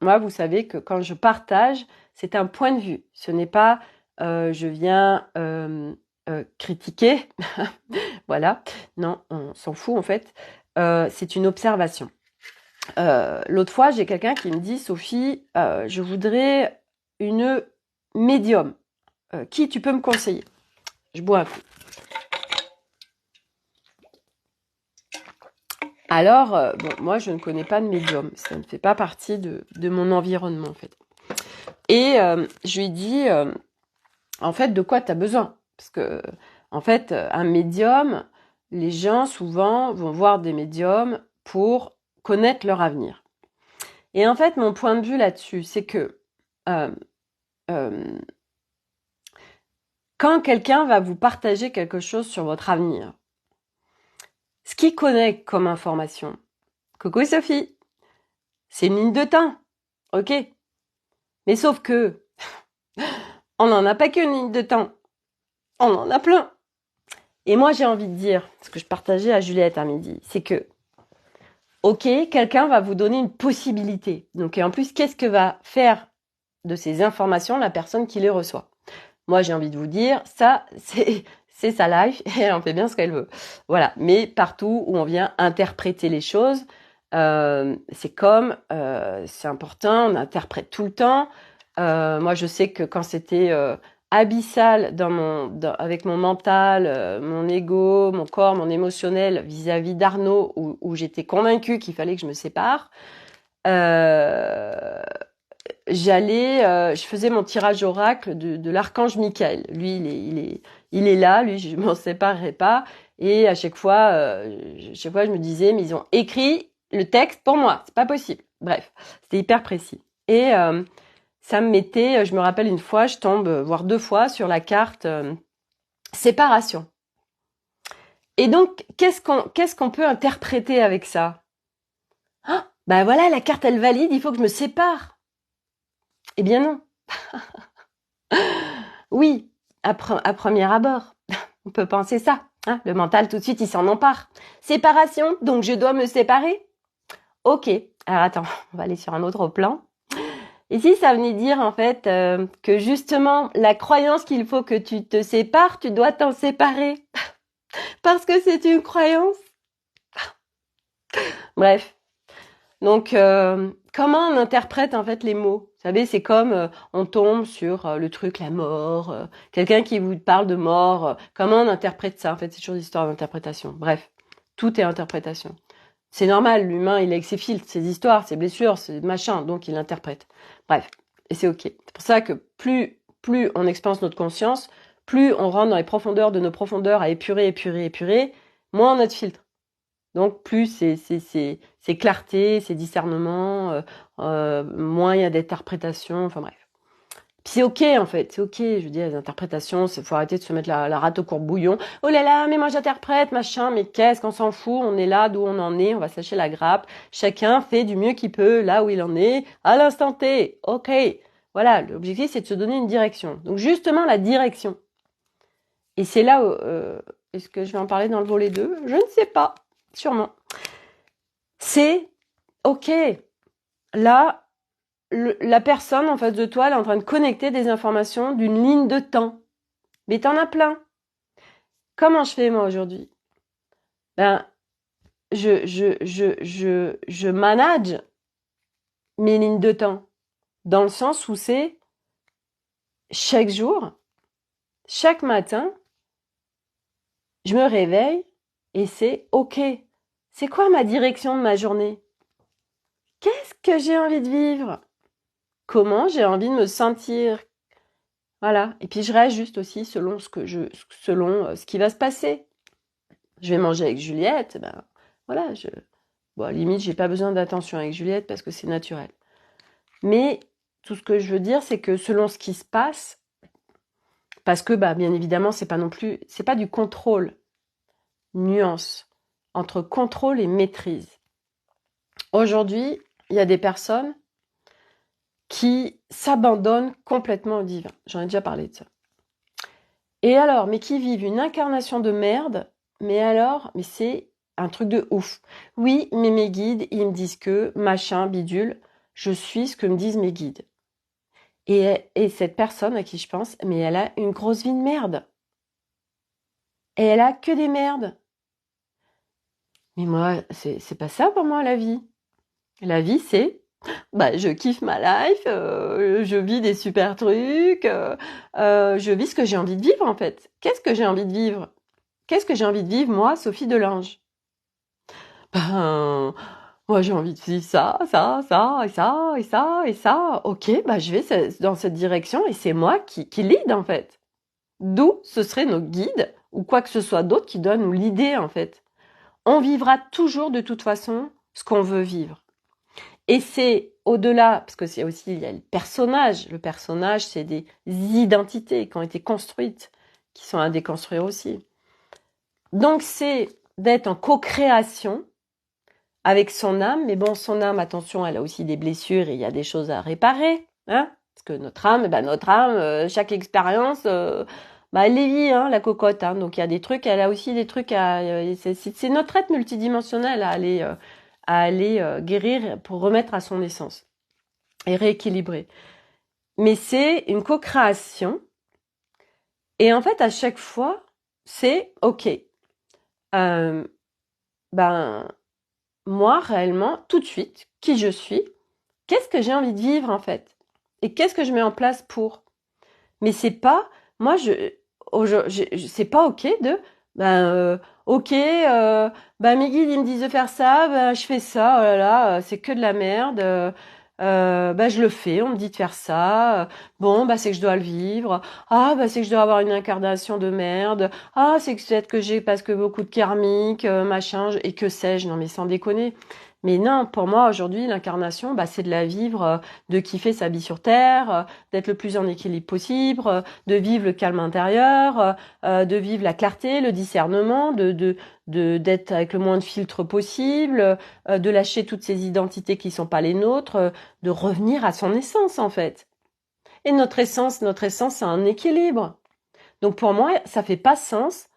Moi, vous savez que quand je partage, c'est un point de vue. Ce n'est pas je viens critiquer. Voilà. Non, on s'en fout en fait. C'est une observation. L'autre fois, j'ai quelqu'un qui me dit, Sophie, je voudrais une médium. Qui tu peux me conseiller? Je bois un coup. Alors, bon, moi, je ne connais pas de médium. Ça ne fait pas partie de mon environnement, en fait. Et je lui ai dit, en fait, de quoi tu as besoin? Parce que, en fait, un médium, les gens, souvent, vont voir des médiums pour connaître leur avenir. Et en fait, mon point de vue là-dessus, c'est que quand quelqu'un va vous partager quelque chose sur votre avenir, ce qu'il connaît comme information, coucou Sophie, c'est une ligne de temps, ok? Mais sauf que, on n'en a pas qu'une ligne de temps, on en a plein. Et moi, j'ai envie de dire, ce que je partageais à Juliette à midi, c'est que, ok, quelqu'un va vous donner une possibilité. Donc, et en plus, qu'est-ce que va faire de ces informations la personne qui les reçoit? Moi, j'ai envie de vous dire, ça, c'est sa life et elle en fait bien ce qu'elle veut. Voilà. Mais partout où on vient interpréter les choses, c'est important, on interprète tout le temps. Moi, je sais que quand c'était abyssal avec mon mental, mon ego, mon corps, mon émotionnel vis-à-vis d'Arnaud, où j'étais convaincue qu'il fallait que je me sépare, je faisais mon tirage oracle de l'archange Michael. Lui, il est là, lui, je m'en séparerai pas. Et à chaque fois, je me disais, mais ils ont écrit le texte pour moi, c'est pas possible. Bref, c'était hyper précis. Et ça me mettait, je me rappelle une fois, je tombe, voire 2 fois, sur la carte séparation. Et donc, qu'est-ce qu'on peut interpréter avec ça? Ben voilà, la carte, elle valide, il faut que je me sépare. Eh bien non. Oui, à premier abord, on peut penser ça. Hein, le mental, tout de suite, il s'en empare. Séparation, donc je dois me séparer. Ok, alors attends, on va aller sur un autre plan. Ici, ça venait dire en fait que justement, la croyance qu'il faut que tu te sépares, tu dois t'en séparer. Parce que c'est une croyance. Bref. Donc, comment on interprète en fait les mots? Vous savez, c'est comme on tombe sur le truc, la mort, quelqu'un qui vous parle de mort. Comment on interprète ça? En fait, c'est toujours l'histoire d'interprétation. Bref, tout est interprétation. C'est normal, l'humain, il est avec ses filtres, ses histoires, ses blessures, ses machins, donc il interprète. Bref, et c'est ok. C'est pour ça que plus on expanse notre conscience, plus on rentre dans les profondeurs de nos profondeurs à épurer, moins on a de filtres. Donc plus c'est clarté, c'est discernement, moins il y a d'interprétation, enfin bref. Puis c'est ok en fait, c'est ok, je veux dire, les interprétations, il faut arrêter de se mettre la rate au courbouillon. Oh là là, mais moi j'interprète, machin, mais qu'est-ce qu'on s'en fout, on est là d'où on en est, on va se lâcher la grappe. Chacun fait du mieux qu'il peut, là où il en est, à l'instant T. Ok, voilà, l'objectif c'est de se donner une direction. Donc justement la direction. Et c'est là où, est-ce que je vais en parler dans le volet 2? Je ne sais pas, sûrement. C'est ok, là, la personne en face de toi, elle est en train de connecter des informations d'une ligne de temps. Mais t'en as plein. Comment je fais moi aujourd'hui? Ben, je manage mes lignes de temps. Dans le sens où c'est chaque jour, chaque matin, je me réveille et c'est ok. C'est quoi ma direction de ma journée? Qu'est-ce que j'ai envie de vivre? Comment j'ai envie de me sentir? Voilà. Et puis je réajuste aussi selon ce qui va se passer. Je vais manger avec Juliette, ben voilà, bon, limite j'ai pas besoin d'attention avec Juliette parce que c'est naturel. Mais tout ce que je veux dire, c'est que selon ce qui se passe, parce que bah bien évidemment c'est pas du contrôle, nuance entre contrôle et maîtrise. Aujourd'hui, il y a des personnes qui s'abandonnent complètement au divin. J'en ai déjà parlé de ça. Et alors, mais qui vivent une incarnation de merde, mais c'est un truc de ouf. Oui, mais mes guides, ils me disent que, machin, bidule, je suis ce que me disent mes guides. Et cette personne à qui je pense, mais elle a une grosse vie de merde. Et elle a que des merdes. Mais moi, c'est pas ça pour moi, la vie. La vie, c'est, bah, je kiffe ma life, je vis des super trucs, je vis ce que j'ai envie de vivre, en fait. Qu'est-ce que j'ai envie de vivre? Qu'est-ce que j'ai envie de vivre, moi, Sophie Delange? Ben, moi, j'ai envie de vivre ça, ça, ça, et ça, et ça, et ça. Ok, bah, je vais dans cette direction et c'est moi qui lead, en fait. D'où ce serait nos guides ou quoi que ce soit d'autre qui doit nous l'idée, en fait. On vivra toujours, de toute façon, ce qu'on veut vivre. Et c'est au-delà, parce que c'est aussi, il y a le personnage. Le personnage, c'est des identités qui ont été construites, qui sont à déconstruire aussi. Donc, c'est d'être en co-création avec son âme. Mais bon, son âme, attention, elle a aussi des blessures et il y a des choses à réparer. Hein, parce que notre âme, chaque expérience, elle les vit, hein, la cocotte. Hein, donc, il y a des trucs, elle a aussi des trucs à... c'est notre être multidimensionnel à aller guérir pour remettre à son essence et rééquilibrer. Mais c'est une co-création. Et en fait, à chaque fois, c'est OK. Moi, réellement, tout de suite, qui je suis, qu'est-ce que j'ai envie de vivre, en fait? Et qu'est-ce que je mets en place pour? Mais c'est pas, moi, c'est pas OK de, OK, mes guides, ils me disent de faire ça, je fais ça, oh là là, c'est que de la merde, je le fais, on me dit de faire ça, bon, c'est que je dois le vivre, ah, c'est que je dois avoir une incarnation de merde, ah, c'est que peut-être que j'ai parce que beaucoup de karmique, machin, et que sais-je, non mais sans déconner. Mais non, pour moi, aujourd'hui, l'incarnation, c'est de la vivre, de kiffer sa vie sur Terre, d'être le plus en équilibre possible, de vivre le calme intérieur, de vivre la clarté, le discernement, d'être avec le moins de filtres possible, de lâcher toutes ces identités qui sont pas les nôtres, de revenir à son essence en fait. Et notre essence, c'est un équilibre. Donc pour moi, ça fait pas sens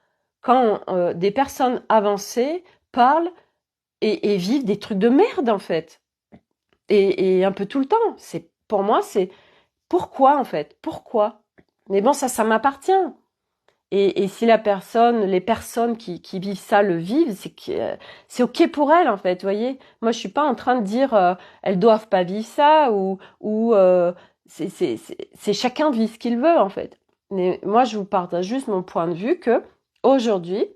quand des personnes avancées parlent et vivent des trucs de merde, en fait. Et un peu tout le temps. Pour moi, c'est pourquoi, en fait? Pourquoi? Mais bon, ça m'appartient. Et si les personnes qui vivent ça le vivent, c'est ok pour elles, en fait, vous voyez. Moi, je suis pas en train de dire elles doivent pas vivre ça ou c'est chacun vit ce qu'il veut, en fait. Mais moi, je vous partage juste mon point de vue que aujourd'hui,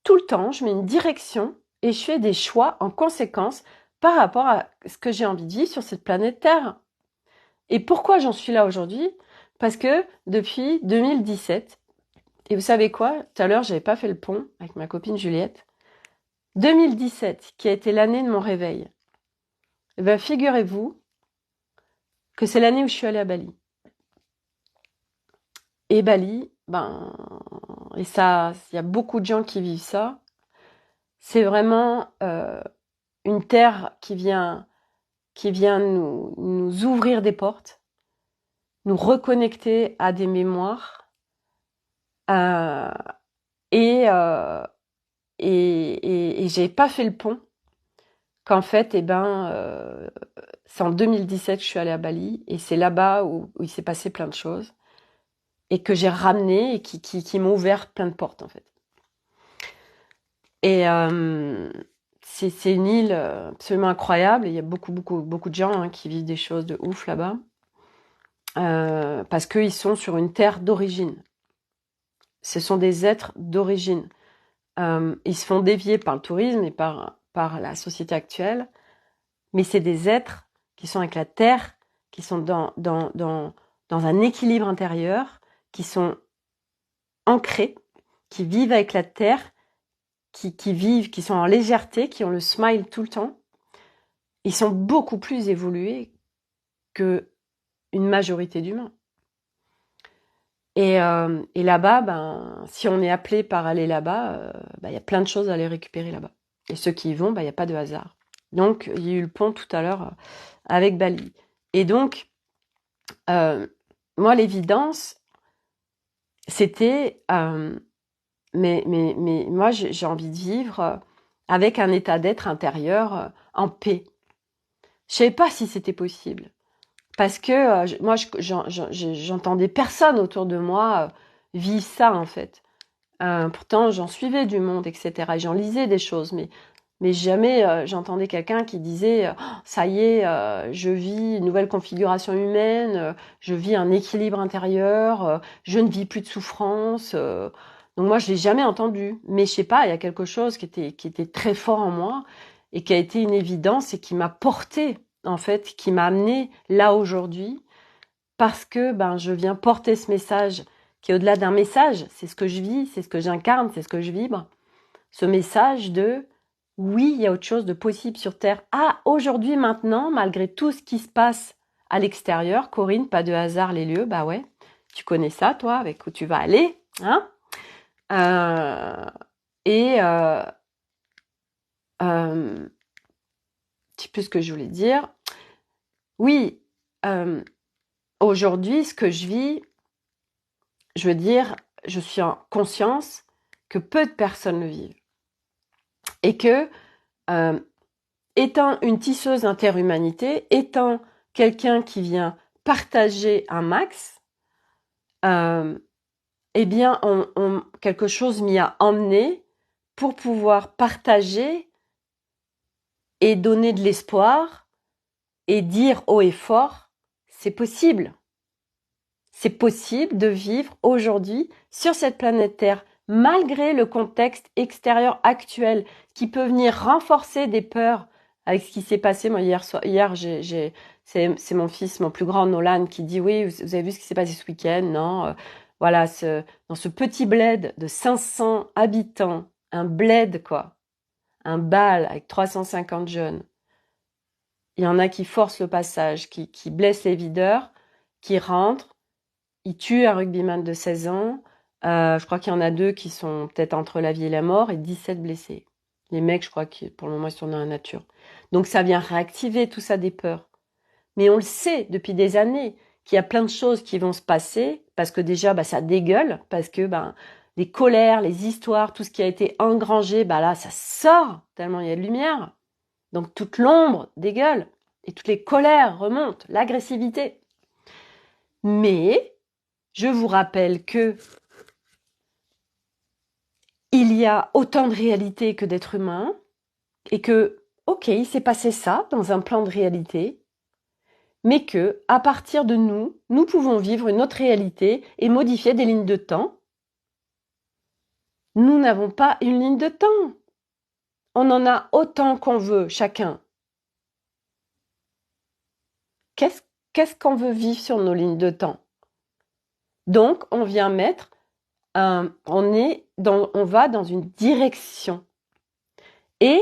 tout le temps, je mets une direction et je fais des choix en conséquence par rapport à ce que j'ai envie de vivre sur cette planète Terre. Et pourquoi j'en suis là aujourd'hui? Parce que depuis 2017, et vous savez quoi? Tout à l'heure, j'avais pas fait le pont avec ma copine Juliette. 2017, qui a été l'année de mon réveil. Eh ben, figurez-vous que c'est l'année où je suis allée à Bali. Et Bali, et ça, il y a beaucoup de gens qui vivent ça. C'est vraiment une terre qui vient nous ouvrir des portes, nous reconnecter à des mémoires, euh, et, euh, et j'ai pas fait le pont qu'en fait, c'est en 2017 que je suis allée à Bali et c'est là-bas où il s'est passé plein de choses et que j'ai ramené et qui m'ont ouvert plein de portes, en fait. Et c'est une île absolument incroyable et il y a beaucoup de gens qui vivent des choses de ouf là-bas parce qu'ils sont sur une terre d'origine. Ce sont des êtres d'origine. Ils se font dévier par le tourisme et par la société actuelle, mais c'est des êtres qui sont avec la terre, qui sont dans un équilibre intérieur, qui sont ancrés, qui vivent avec la terre, qui sont en légèreté, qui ont le smile tout le temps. Ils sont beaucoup plus évolués que une majorité d'humains. Et là-bas, si on est appelé par aller là-bas, y a plein de choses à aller récupérer là-bas. Et ceux qui y vont, il n'y a pas de hasard. Donc, il y a eu le pont tout à l'heure avec Bali. Et donc, moi, l'évidence, c'était, mais moi, j'ai envie de vivre avec un état d'être intérieur en paix. Je savais pas si c'était possible. Parce que moi, j'entendais personne autour de moi vivre ça, en fait. Pourtant, j'en suivais du monde, etc. Et j'en lisais des choses, mais jamais j'entendais quelqu'un qui disait oh, ça y est, je vis une nouvelle configuration humaine, je vis un équilibre intérieur, je ne vis plus de souffrance. Donc moi, je l'ai jamais entendu. Mais je sais pas, il y a quelque chose qui était très fort en moi et qui a été une évidence et qui m'a porté, en fait, qui m'a amené là aujourd'hui, parce que je viens porter ce message qui est au-delà d'un message. C'est ce que je vis, c'est ce que j'incarne, c'est ce que je vibre. Ce message de oui, il y a autre chose de possible sur Terre. Ah, aujourd'hui, maintenant, malgré tout ce qui se passe à l'extérieur, Corinne, pas de hasard les lieux, bah ouais, tu connais ça, toi, avec où tu vas aller, hein et je sais plus ce que je voulais dire. Oui, aujourd'hui, ce que je vis, je veux dire, je suis en conscience que peu de personnes le vivent. Et que, étant une tisseuse d'interhumanité, étant quelqu'un qui vient partager un max, quelque chose m'y a emmené pour pouvoir partager et donner de l'espoir et dire haut et fort, c'est possible. C'est possible de vivre aujourd'hui sur cette planète Terre, malgré le contexte extérieur actuel qui peut venir renforcer des peurs avec ce qui s'est passé. Moi, hier, c'est mon fils, mon plus grand Nolan, qui dit oui, vous avez vu ce qui s'est passé ce week-end? Non, voilà, dans ce petit bled de 500 habitants, un bled quoi, un bal avec 350 jeunes. Il y en a qui forcent le passage, qui blessent les videurs, qui rentrent. Ils tuent un rugbyman de 16 ans. Je crois qu'il y en a 2 qui sont peut-être entre la vie et la mort et 17 blessés. Les mecs, je crois que pour le moment, ils sont dans la nature. Donc ça vient réactiver tout ça des peurs. Mais on le sait depuis des années qu'il y a plein de choses qui vont se passer parce que déjà, ça dégueule, parce que les colères, les histoires, tout ce qui a été engrangé, bah là, ça sort tellement il y a de lumière. Donc toute l'ombre dégueule et toutes les colères remontent, l'agressivité. Mais je vous rappelle que il y a autant de réalité que d'êtres humains et que, ok, il s'est passé ça dans un plan de réalité, mais que, à partir de nous, nous pouvons vivre une autre réalité et modifier des lignes de temps. Nous n'avons pas une ligne de temps. On en a autant qu'on veut, chacun. Qu'est-ce qu'on veut vivre sur nos lignes de temps? Donc, on vient mettre on va dans une direction. Et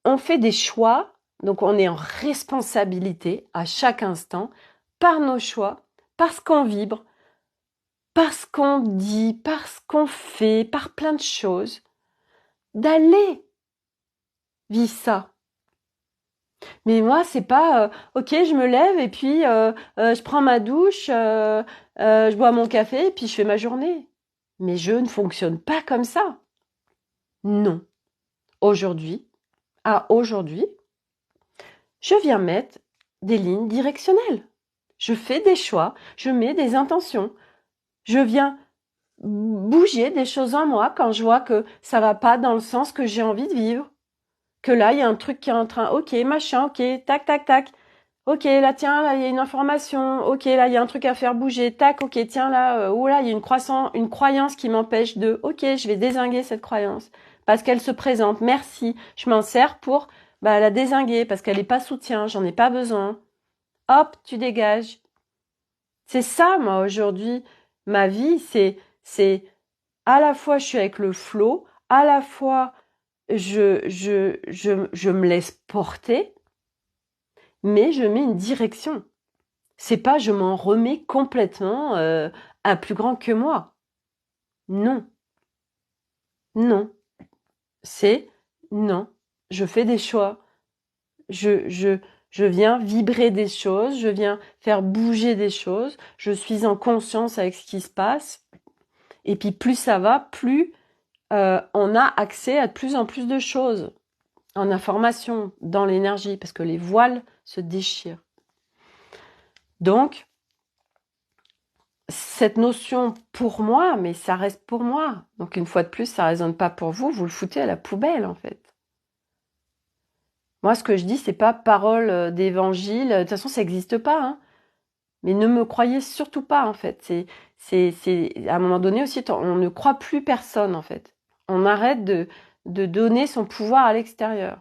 on fait des choix, donc on est en responsabilité à chaque instant par nos choix, parce qu'on vibre, parce qu'on dit, parce qu'on fait, par plein de choses, d'aller vivre ça. Mais moi, c'est pas ok, je me lève et puis je prends ma douche, je bois mon café et puis je fais ma journée. Mais je ne fonctionne pas comme ça. Non. Aujourd'hui, aujourd'hui, je viens mettre des lignes directionnelles. Je fais des choix, je mets des intentions. Je viens bouger des choses en moi quand je vois que ça va pas dans le sens que j'ai envie de vivre. Que là, il y a un truc qui est en train, ok, machin, ok, tac, tac, tac. Ok, là, tiens, là, il y a une information. Ok, là, il y a un truc à faire bouger. Tac, ok, tiens, là, oh là, il y a une croyance qui m'empêche de, ok, je vais dézinguer cette croyance. Parce qu'elle se présente. Merci. Je m'en sers pour, la dézinguer parce qu'elle n'est pas soutien. J'en ai pas besoin. Hop, tu dégages. C'est ça, moi, aujourd'hui. Ma vie, c'est, à la fois, je suis avec le flow, à la fois, je me laisse porter, mais je mets une direction. C'est pas je m'en remets complètement à plus grand que moi. Non. Non. C'est non. Je fais des choix. Je, je, je viens vibrer des choses, je viens faire bouger des choses, je suis en conscience avec ce qui se passe. Et puis plus ça va, plus on a accès à de plus en plus de choses en information, dans l'énergie, parce que les voiles se déchirent. Donc, cette notion pour moi, mais ça reste pour moi. Donc une fois de plus, ça résonne pas pour vous, vous le foutez à la poubelle en fait. Moi, ce que je dis, c'est pas parole d'évangile. De toute façon, ça n'existe pas. Hein. Mais ne me croyez surtout pas en fait. C'est à un moment donné aussi, on ne croit plus personne en fait. On arrête de donner son pouvoir à l'extérieur.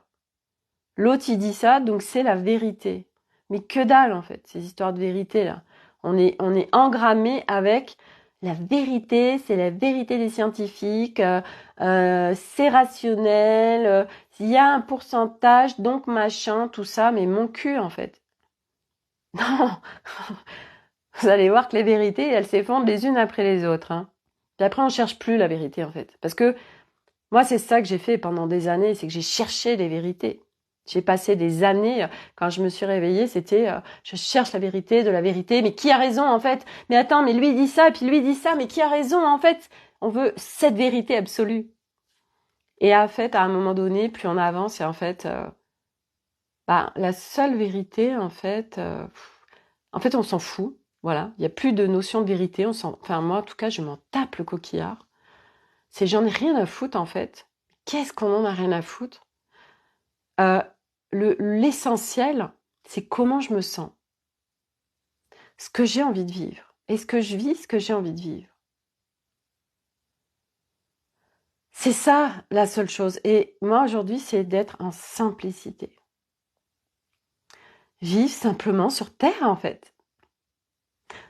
L'autre il dit ça, donc c'est la vérité. Mais que dalle en fait, ces histoires de vérité là. On est engrammé avec la vérité, c'est la vérité des scientifiques, c'est rationnel, il y a un pourcentage, donc machin, tout ça, mais mon cul en fait. Non, vous allez voir que les vérités, elles s'effondrent les unes après les autres. Hein. Puis après, on cherche plus la vérité en fait. Parce que moi, c'est ça que j'ai fait pendant des années, c'est que j'ai cherché les vérités. J'ai passé des années, quand je me suis réveillée, c'était je cherche la vérité de la vérité, mais qui a raison en fait? Mais attends, mais lui il dit ça, puis lui il dit ça, mais qui a raison en fait? On veut cette vérité absolue. Et en fait, à un moment donné, plus on avance, et en fait, la seule vérité, en fait, on s'en fout. Voilà, il n'y a plus de notion de vérité. Enfin, moi, en tout cas, je m'en tape le coquillard. J'en ai rien à foutre, en fait. Qu'est-ce qu'on en a rien à foutre? L'essentiel, c'est comment je me sens. Ce que j'ai envie de vivre. Est-ce que je vis ce que j'ai envie de vivre? C'est ça, la seule chose. Et moi, aujourd'hui, c'est d'être en simplicité. Vivre simplement sur Terre, en fait.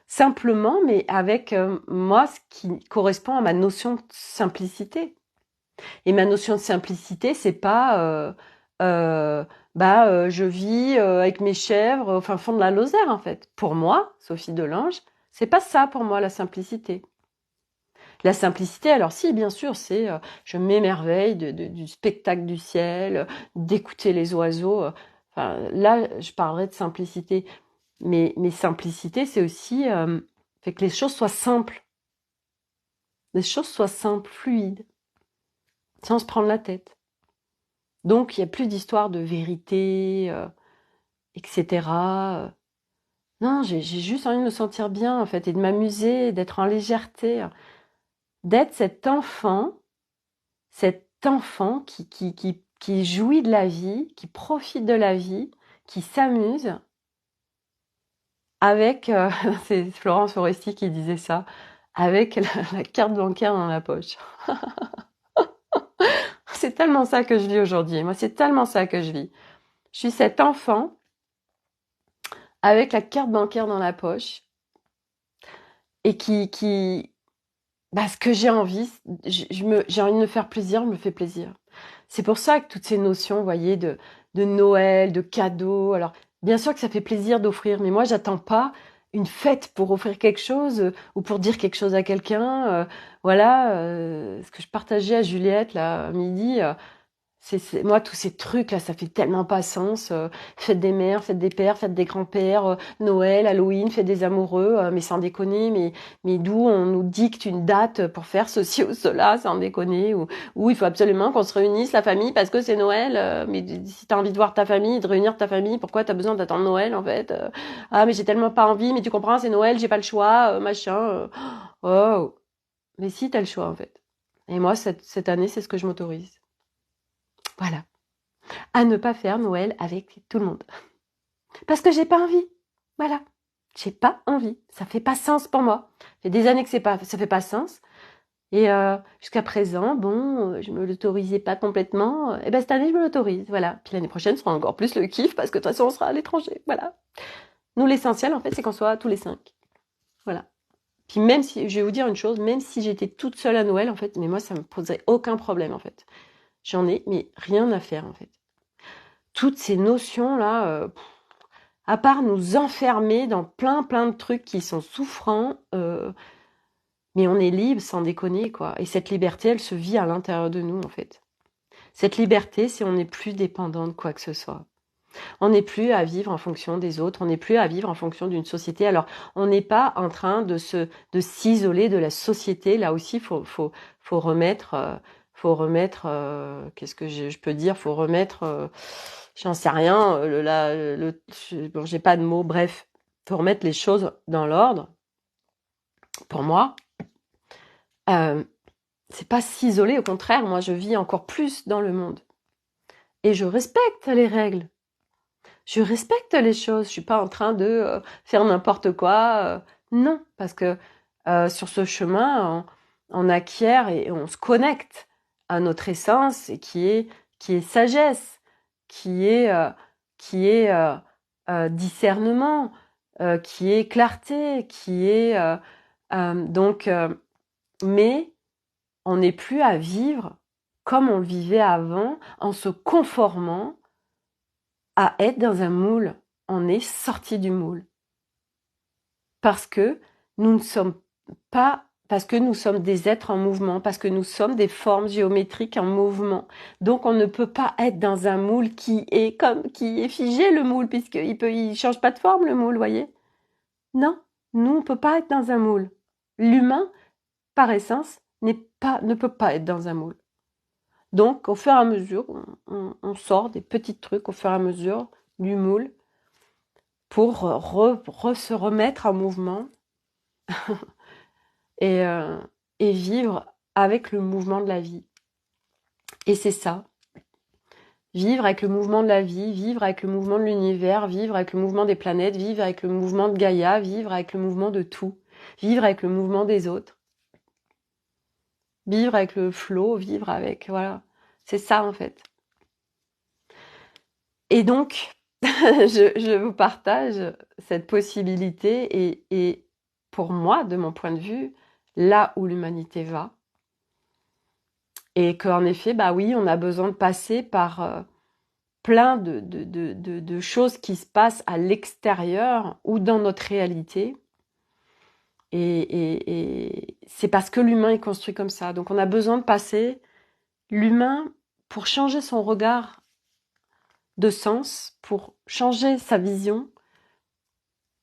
Simplement, mais avec moi, ce qui correspond à ma notion de simplicité. Et ma notion de simplicité, c'est pas je vis avec mes chèvres au fin fond de la Lozère, en fait. Pour moi, Sophie Delange, c'est pas ça pour moi la simplicité. La simplicité, alors si, bien sûr, c'est je m'émerveille du spectacle du ciel, d'écouter les oiseaux. Enfin, là, je parlerai de simplicité. Mais simplicité, c'est aussi fait que les choses soient simples. les choses soient simples, fluides, sans se prendre la tête. Donc, il n'y a plus d'histoire de vérité, etc. Non, j'ai juste envie de me sentir bien, en fait, et de m'amuser, d'être en légèreté, d'être cet enfant qui jouit de la vie, qui profite de la vie, qui s'amuse avec, c'est Florence Foresti qui disait ça, avec la carte bancaire dans la poche. C'est tellement ça que je vis aujourd'hui. Moi, c'est tellement ça que je vis. Je suis cet enfant avec la carte bancaire dans la poche et ce que j'ai envie, j'ai envie de me faire plaisir, je me fais plaisir. C'est pour ça que toutes ces notions, vous voyez, de Noël, de cadeaux, alors bien sûr que ça fait plaisir d'offrir, mais moi j'attends pas une fête pour offrir quelque chose ou pour dire quelque chose à quelqu'un. Voilà, ce que je partageais à Juliette là à midi. Moi, tous ces trucs-là, ça fait tellement pas sens. Fête des mères, fête des pères, fête des grands-pères, Noël, Halloween, fête des amoureux, mais sans déconner, mais d'où on nous dicte une date pour faire ceci ou cela, sans déconner, ou il faut absolument qu'on se réunisse, la famille, parce que c'est Noël, mais si t'as envie de voir ta famille, de réunir ta famille, pourquoi t'as besoin d'attendre Noël, en fait Ah, mais j'ai tellement pas envie, mais tu comprends, c'est Noël, j'ai pas le choix, machin. Oh, mais si, t'as le choix, en fait. Et moi, cette année, c'est ce que je m'autorise. Voilà. À ne pas faire Noël avec tout le monde. Parce que j'ai pas envie. Voilà. J'ai pas envie. Ça fait pas sens pour moi. Ça fait des années que ça fait pas sens. Et jusqu'à présent, bon, je me l'autorisais pas complètement. Et ben cette année, je me l'autorise. Voilà. Puis l'année prochaine sera encore plus le kiff parce que de toute façon, on sera à l'étranger. Voilà. Nous, l'essentiel, en fait, c'est qu'on soit tous les 5. Voilà. Puis même si, je vais vous dire une chose, même si j'étais toute seule à Noël, en fait, mais moi, ça me poserait aucun problème, en fait. J'en ai, mais rien à faire, en fait. Toutes ces notions-là, à part nous enfermer dans plein de trucs qui sont souffrants, mais on est libre sans déconner, quoi. Et cette liberté, elle se vit à l'intérieur de nous, en fait. Cette liberté, c'est on n'est plus dépendant de quoi que ce soit. On n'est plus à vivre en fonction des autres, on n'est plus à vivre en fonction d'une société. Alors, on n'est pas en train de s'isoler de la société. Là aussi, faut remettre, qu'est-ce que je peux dire? Faut remettre, j'en sais rien, bon, j'ai pas de mots, bref, faut remettre les choses dans l'ordre. Pour moi, c'est pas s'isoler, au contraire, moi je vis encore plus dans le monde. Et je respecte les règles. Je respecte les choses. Je suis pas en train de faire n'importe quoi. Non, parce que sur ce chemin, on acquiert et on se connecte à notre essence et qui est sagesse, qui est discernement, qui est clarté, qui est donc. Mais on n'est plus à vivre comme on le vivait avant, en se conformant à être dans un moule. On est sorti du moule. Parce que nous ne sommes pas, parce que nous sommes des êtres en mouvement, parce que nous sommes des formes géométriques en mouvement. Donc on ne peut pas être dans un moule qui est figé, le moule, il change pas de forme, le moule, voyez? Non, nous on peut pas être dans un moule. L'humain, par essence, ne peut pas être dans un moule. Donc, au fur et à mesure, on sort des petits trucs au fur et à mesure du moule pour se remettre en mouvement et, euh, et vivre avec le mouvement de la vie. Et c'est ça. Vivre avec le mouvement de la vie, vivre avec le mouvement de l'univers, vivre avec le mouvement des planètes, vivre avec le mouvement de Gaïa, vivre avec le mouvement de tout, vivre avec le mouvement des autres, vivre avec le flot, vivre avec... Voilà. C'est ça, en fait. Et donc, je vous partage cette possibilité et pour moi, de mon point de vue, là où l'humanité va, et qu'en effet, bah oui, on a besoin de passer par plein de choses qui se passent à l'extérieur ou dans notre réalité. Et c'est parce que l'humain est construit comme ça. Donc on a besoin de passer l'humain pour changer son regard de sens, pour changer sa vision,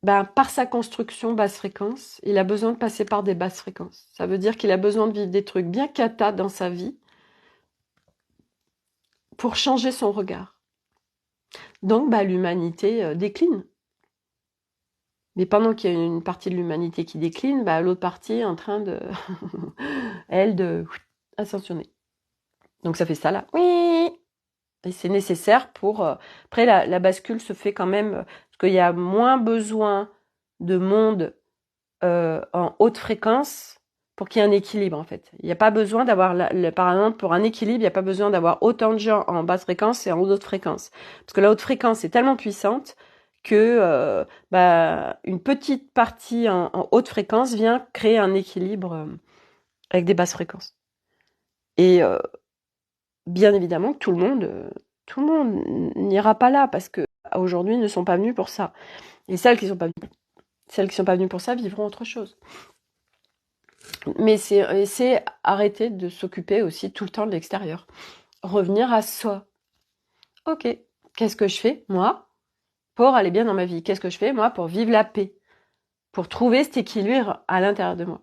ben, par sa construction basse fréquence, il a besoin de passer par des basses fréquences. Ça veut dire qu'il a besoin de vivre des trucs bien cata dans sa vie pour changer son regard. Donc, bah, l'humanité décline. Mais pendant qu'il y a une partie de l'humanité qui décline, bah, l'autre partie est en train de, elle, de ascensionner. Donc ça fait ça là. Oui. Et c'est nécessaire pour... Après, la bascule se fait quand même... Parce qu'il y a moins besoin de monde en haute fréquence pour qu'il y ait un équilibre, en fait. Il n'y a pas besoin d'avoir... Par exemple, pour un équilibre, il n'y a pas besoin d'avoir autant de gens en basse fréquence et en haute fréquence. Parce que la haute fréquence est tellement puissante que une petite partie en haute fréquence vient créer un équilibre avec des basses fréquences. Et bien évidemment que tout le monde n'ira pas là parce que aujourd'hui ne sont pas venus pour ça. Et celles qui sont pas venues pour ça vivront autre chose. Mais c'est arrêter de s'occuper aussi tout le temps de l'extérieur. Revenir à soi. Ok, qu'est-ce que je fais, moi, pour aller bien dans ma vie? Qu'est-ce que je fais, moi, pour vivre la paix? Pour trouver cet équilibre à l'intérieur de moi.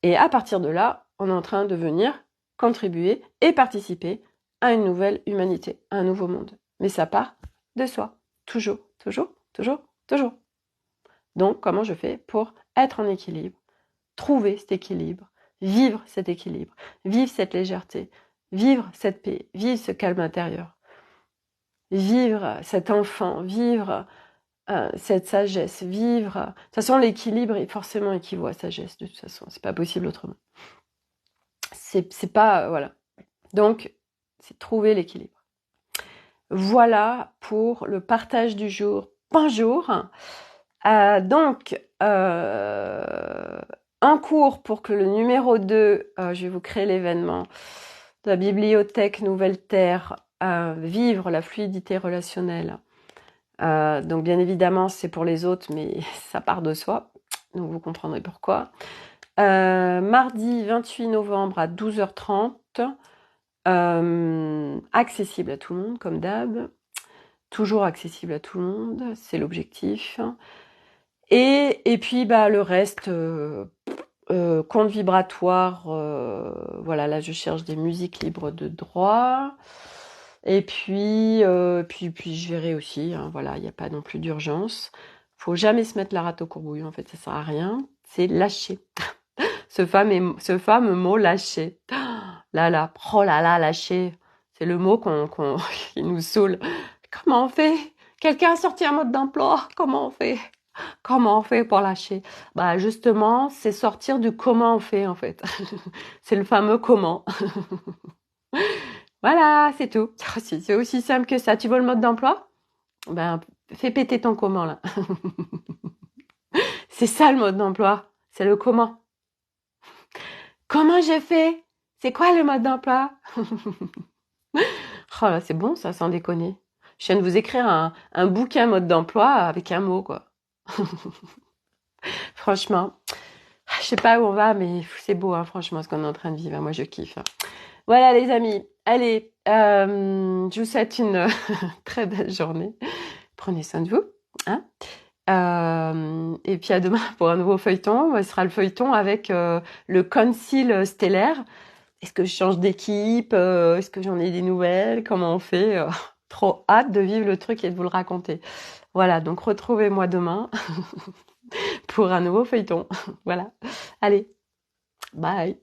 Et à partir de là, on est en train de venir contribuer et participer à une nouvelle humanité, à un nouveau monde. Mais ça part de soi. Toujours, toujours, toujours, toujours. Donc, comment je fais pour être en équilibre, trouver cet équilibre, vivre cet équilibre, vivre cette légèreté, vivre cette paix, vivre ce calme intérieur, vivre cet enfant, vivre cette sagesse, vivre... De toute façon, l'équilibre est forcément équivaut à sagesse, de toute façon. C'est pas possible autrement. C'est pas... voilà. Donc, c'est trouver l'équilibre. Voilà pour le partage du jour. Bonjour. Donc, un cours pour que le numéro 2, je vais vous créer l'événement de la bibliothèque Nouvelle Terre, vivre la fluidité relationnelle. Donc bien évidemment c'est pour les autres mais ça part de soi, donc vous comprendrez pourquoi. Mardi 28 novembre à 12h30, accessible à tout le monde comme d'hab, toujours accessible à tout le monde, c'est l'objectif. Et puis le reste, compte vibratoire, voilà, là je cherche des musiques libres de droit. Et puis je verrai aussi, hein, voilà, il n'y a pas non plus d'urgence. Faut jamais se mettre la rate au courbouillon, en fait, ça sert à rien. C'est lâcher. ce fameux mot lâcher. Oh là là, lâcher. C'est le mot qui nous saoule. Comment on fait? Quelqu'un a sorti un mode d'emploi? Comment on fait? Comment on fait pour lâcher? Justement, c'est sortir du comment on fait, en fait. C'est le fameux comment. Voilà, c'est tout. C'est aussi simple que ça. Tu veux le mode d'emploi? Fais péter ton comment, là. C'est ça, le mode d'emploi. C'est le comment. Comment j'ai fait? C'est quoi le mode d'emploi? Oh là, c'est bon, ça, sans déconner. Je viens de vous écrire un bouquin mode d'emploi avec un mot, quoi. Franchement, je sais pas où on va, mais c'est beau, hein, franchement, ce qu'on est en train de vivre. Moi, je kiffe. Voilà, les amis. Allez, je vous souhaite une très belle journée. Prenez soin de vous. Hein, et puis à demain pour un nouveau feuilleton. Ce sera le feuilleton avec le concile stellaire. Est-ce que je change d'équipe? Est-ce que j'en ai des nouvelles? Comment on fait? Trop hâte de vivre le truc et de vous le raconter. Voilà, donc retrouvez-moi demain pour un nouveau feuilleton. Voilà. Allez, bye.